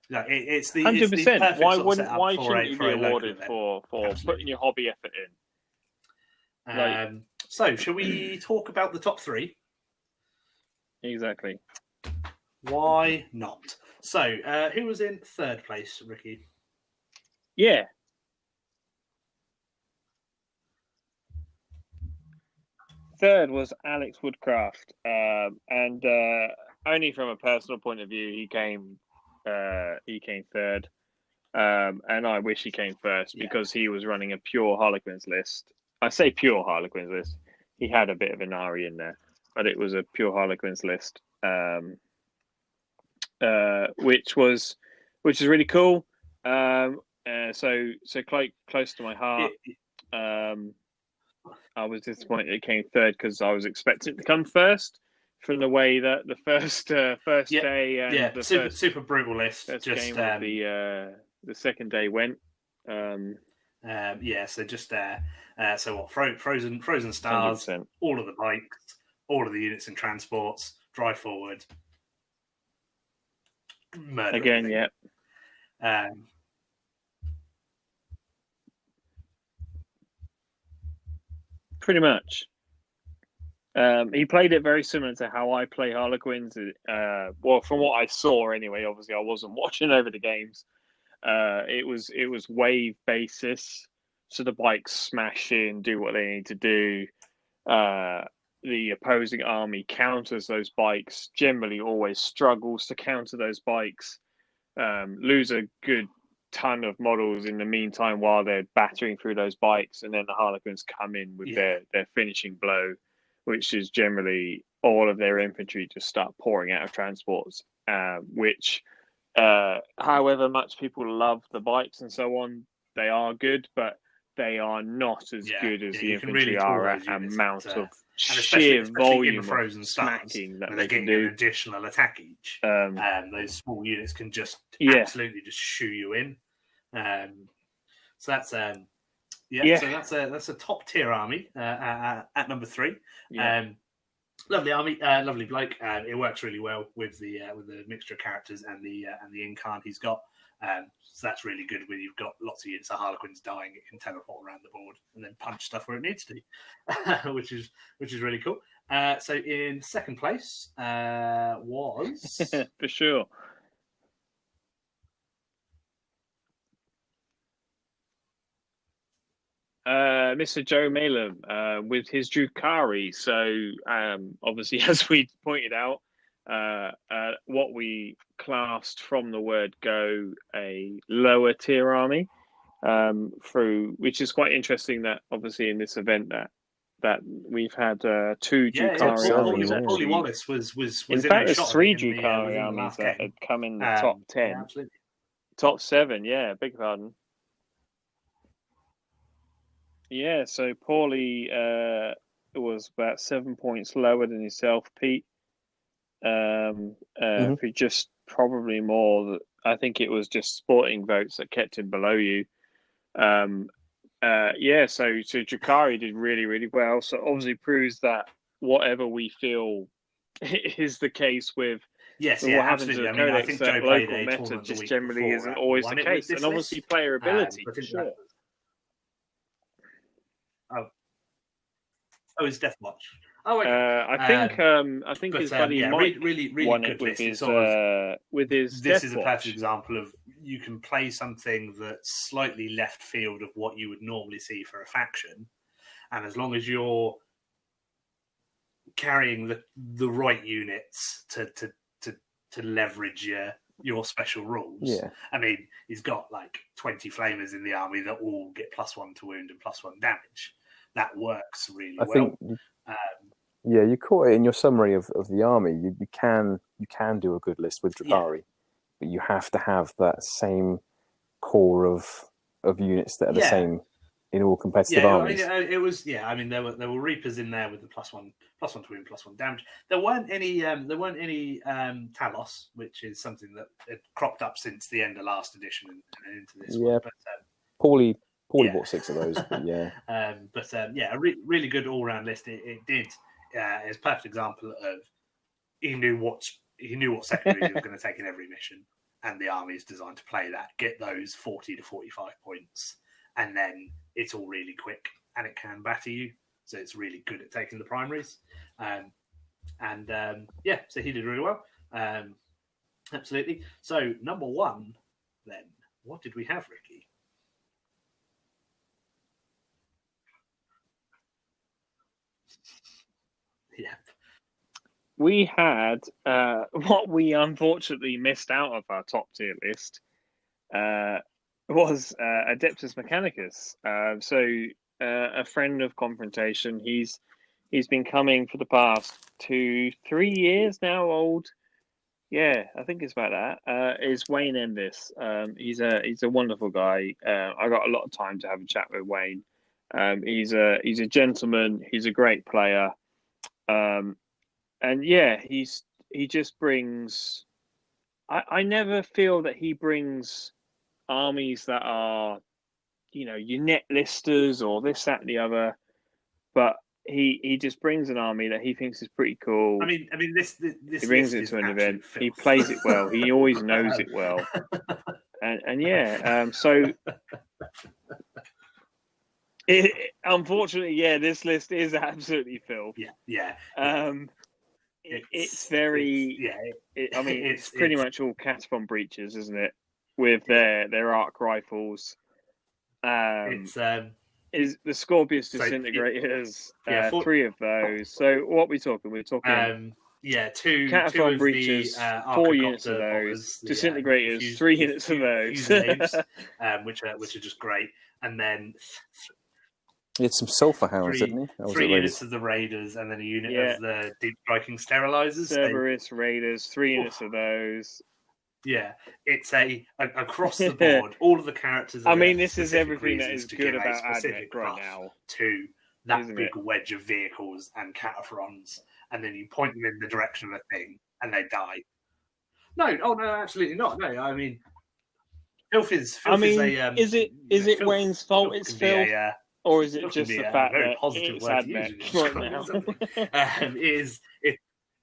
No, it's the 100%. It's the perfect Why sort of wouldn't? setup Why for shouldn't a, you for be a local awarded event. for Absolutely. putting your hobby effort in? So, shall we talk about the top three? Exactly. Why not? So, who was in third place, Ricky? Yeah. Third was Alex Woodcraft, and only from a personal point of view, he came third, and I wish he came first because he was running a pure Harlequins list. I say pure Harlequins list. He had a bit of an Ari in there, but it was a pure Harlequins list, which is really cool. So quite close to my heart. I was disappointed it came third because I was expecting it to come first from the way that the first day and the super brutal list. First just game of the second day went. So just so what? Frozen Stars, 100%. all of the bikes, all of the units and transports, drive forward, murder again, everything. yeah. Pretty much. He played it very similar to how I play Harlequins. Well, from what I saw anyway, obviously I wasn't watching over the games. It was wave basis, so the bikes smash in, do what they need to do. The opposing army counters those bikes, generally always struggles to counter those bikes, lose a good ton of models in the meantime while they're battering through those bikes, and then the Harlequins come in with their finishing blow, which is generally all of their infantry just start pouring out of transports, which however much people love the bikes and so on, they are good, but they are not as good as the infantry really are at amount of sheer volume in Frozen of Stars, smacking that when they they're can getting do. an additional attack each. Those small units can just absolutely just shoo you in. So that's So that's a top tier army at number 3. Lovely army, lovely bloke. It works really well with the mixture of characters and the incarn he's got. So that's really good when you've got lots of units of Harlequins dying. It can teleport around the board and then punch stuff where it needs to, which is really cool. So in second place was for sure Mr. Joe Malum with his Drukari. So obviously, as we pointed out, what we classed from the word go a lower tier army, which is quite interesting that obviously in this event that we've had 2 Drukari armies. Paulie Wallace was in fact, there's 3 Drukari armies that had come in the top 10, top 7. Yeah, beg your pardon. Yeah, so Paulie was about 7 points lower than yourself, Pete. For just probably more. I think it was just sporting votes that kept him below you. So Drukari did really, really well. So obviously proves that whatever we feel is the case with Yes, But yeah, what happens absolutely. with I mean, I codex, think that Joe played local a meta tournament the just week generally before isn't and always won the it with case, this and obviously list. player ability. I think Sure. that oh, it's Deathwatch. Oh, okay. I think his buddy yeah, Mike really won good it with list. his Sort of, with his this Death is a Watch. perfect example of you can play something that's slightly left field of what you would normally see for a faction, and as long as you're carrying the right units to leverage your special rules. Yeah. I mean, he's got like 20 flamers in the army that all get +1 to wound and +1 damage. That works really well. Think you caught it in your summary of the army. You can do a good list with Drukhari, but you have to have that same core of units that are the same in all competitive armies. It was. Yeah, I mean, there were Reapers in there with the +1 to wound, +1 damage. There weren't any Talos, which is something that had cropped up since the end of last edition and into this one. But, Paulie bought 6 of those, but yeah. A really good all round list. It did. It's a perfect example of he knew what secondary he was going to take in every mission, and the army is designed to play that, get those 40 to 45 points, and then it's all really quick and it can batter you. So it's really good at taking the primaries. So he did really well. Absolutely. So number 1, then, what did we have, Ricky? Yeah. We had what we unfortunately missed out of our top tier list was Adeptus Mechanicus. A friend of Confrontation. He's been coming for the past 2-3 years now. Old, yeah, I think it's about that. Is Wayne Envis? He's a wonderful guy. I got a lot of time to have a chat with Wayne. He's a gentleman. He's a great player. And yeah, he just brings. I never feel that he brings armies that are, your net listers or this, that, and the other, but he just brings an army that he thinks is pretty cool. I mean, this he brings it to an event. He plays it well. He always knows it well, so. Unfortunately, this list is absolutely filth. Yeah. It's pretty much all Catapon breaches, isn't it? With their arc rifles. Is the Scorpius disintegrators? 3 of those. So what are we talking? We're talking. 2 Catapon breaches, 4 units of those. Disintegrators, 3 units of those. Which are just great. And then he had some sulfur hounds, didn't he? 3 units of the Raiders, and then a unit of the deep striking sterilizers. Cerberus Raiders, 3 units of those. Yeah, it's across the board. All of the characters. This is everything that is good about Admech right now. To that big wedge of vehicles and cataphrons, and then you point them in the direction of a thing, and they die. No, absolutely not. No, I mean, filth is. Is it Wayne's fault? It's filth. Or is it just the fact that it's Admech right now?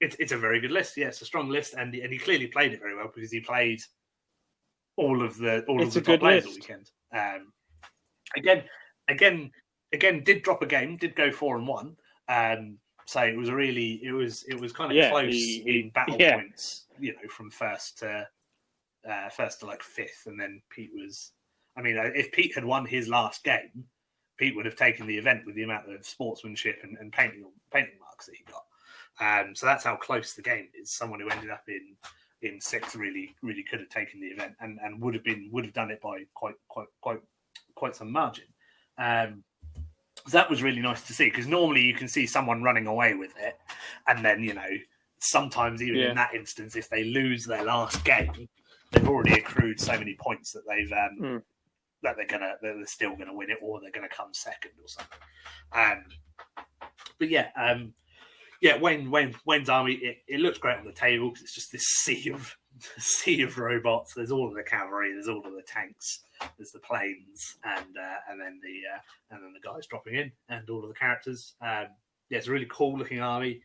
It's a very good list. Yeah, it's a strong list, and he clearly played it very well because he played all of the top players all weekend. Again, did drop a game, did go 4-1. So it was kind of close in battle points. From first to like 5th, and then Pete was. I mean, if Pete had won his last game, Pete would have taken the event with the amount of sportsmanship and painting marks that he got. So that's how close the game is. Someone who ended up in 6th really could have taken the event and would have done it by quite some margin. So that was really nice to see, because normally you can see someone running away with it, and then sometimes even in that instance, if they lose their last game, they've already accrued so many points that they've that they're still gonna win it, or they're gonna come second or something. Wayne's army, it looks great on the table because it's just this sea of robots. There's all of the cavalry, there's all of the tanks, there's the planes, and then the guys dropping in, and all of the characters. It's a really cool looking army.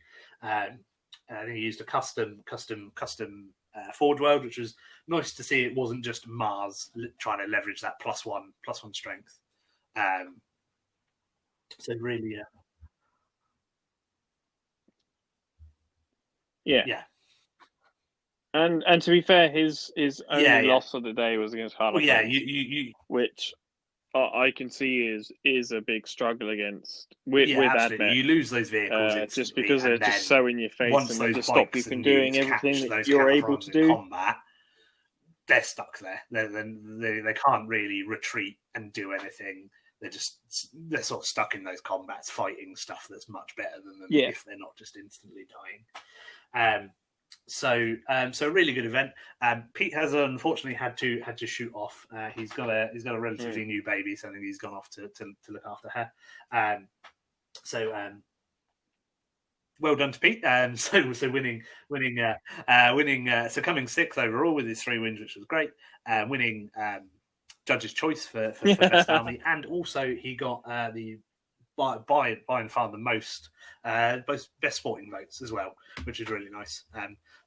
I think he used a custom Forge World, which was nice to see. It wasn't just Mars trying to leverage that +1 strength. So really, yeah. And to be fair, his only loss of the day was against Harlequins. Well, you which I can see is a big struggle with absolutely. Admech. You lose those vehicles just because they're just so in your face and they just stop you from doing everything that you're able to do. Combat, they're stuck there. They can't really retreat and do anything. They're sort of stuck in those combats, fighting stuff that's much better than them if they're not just instantly dying. So a really good event. Pete has unfortunately had to shoot off. He's got a relatively new baby, so I think he's gone off to look after her. Well done to Pete. So winning. So coming sixth overall with his 3 wins, which was great. Winning Judge's Choice for Best Army, and also he got the by and far the most best sporting votes as well, which is really nice.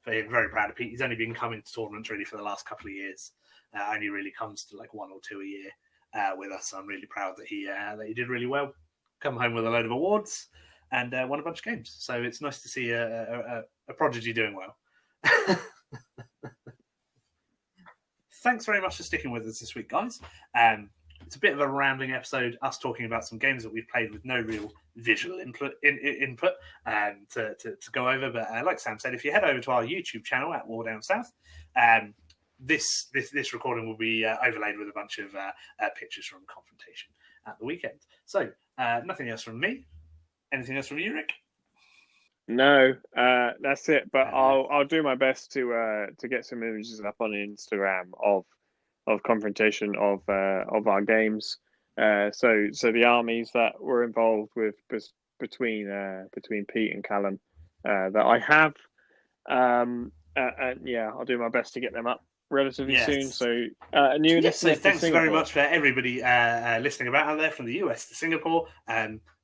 For him, very proud of Pete. He's only been coming to tournaments really for the last couple of years. Only really comes to like 1 or 2 a year with us. I'm really proud that he did really well. Come home with a load of awards and won a bunch of games. So it's nice to see a prodigy doing well. Thanks very much for sticking with us this week, guys. It's a bit of a rambling episode, us talking about some games that we've played with no real visual input to go over. But like Sam said, if you head over to our YouTube channel at War Down South, this recording will be overlaid with a bunch of pictures from Confrontation at the weekend. So nothing else from me. Anything else from you, Rick? No, that's it. But I'll do my best to get some images up on Instagram of Confrontation of our games. So the armies that were involved with between Pete and Callum that I have, and I'll do my best to get them up relatively soon. So so thanks very much for everybody listening about out there from the US to Singapore.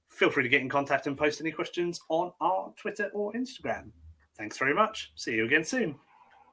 Feel free to get in contact and post any questions on our Twitter or Instagram. Thanks very much. See you again soon.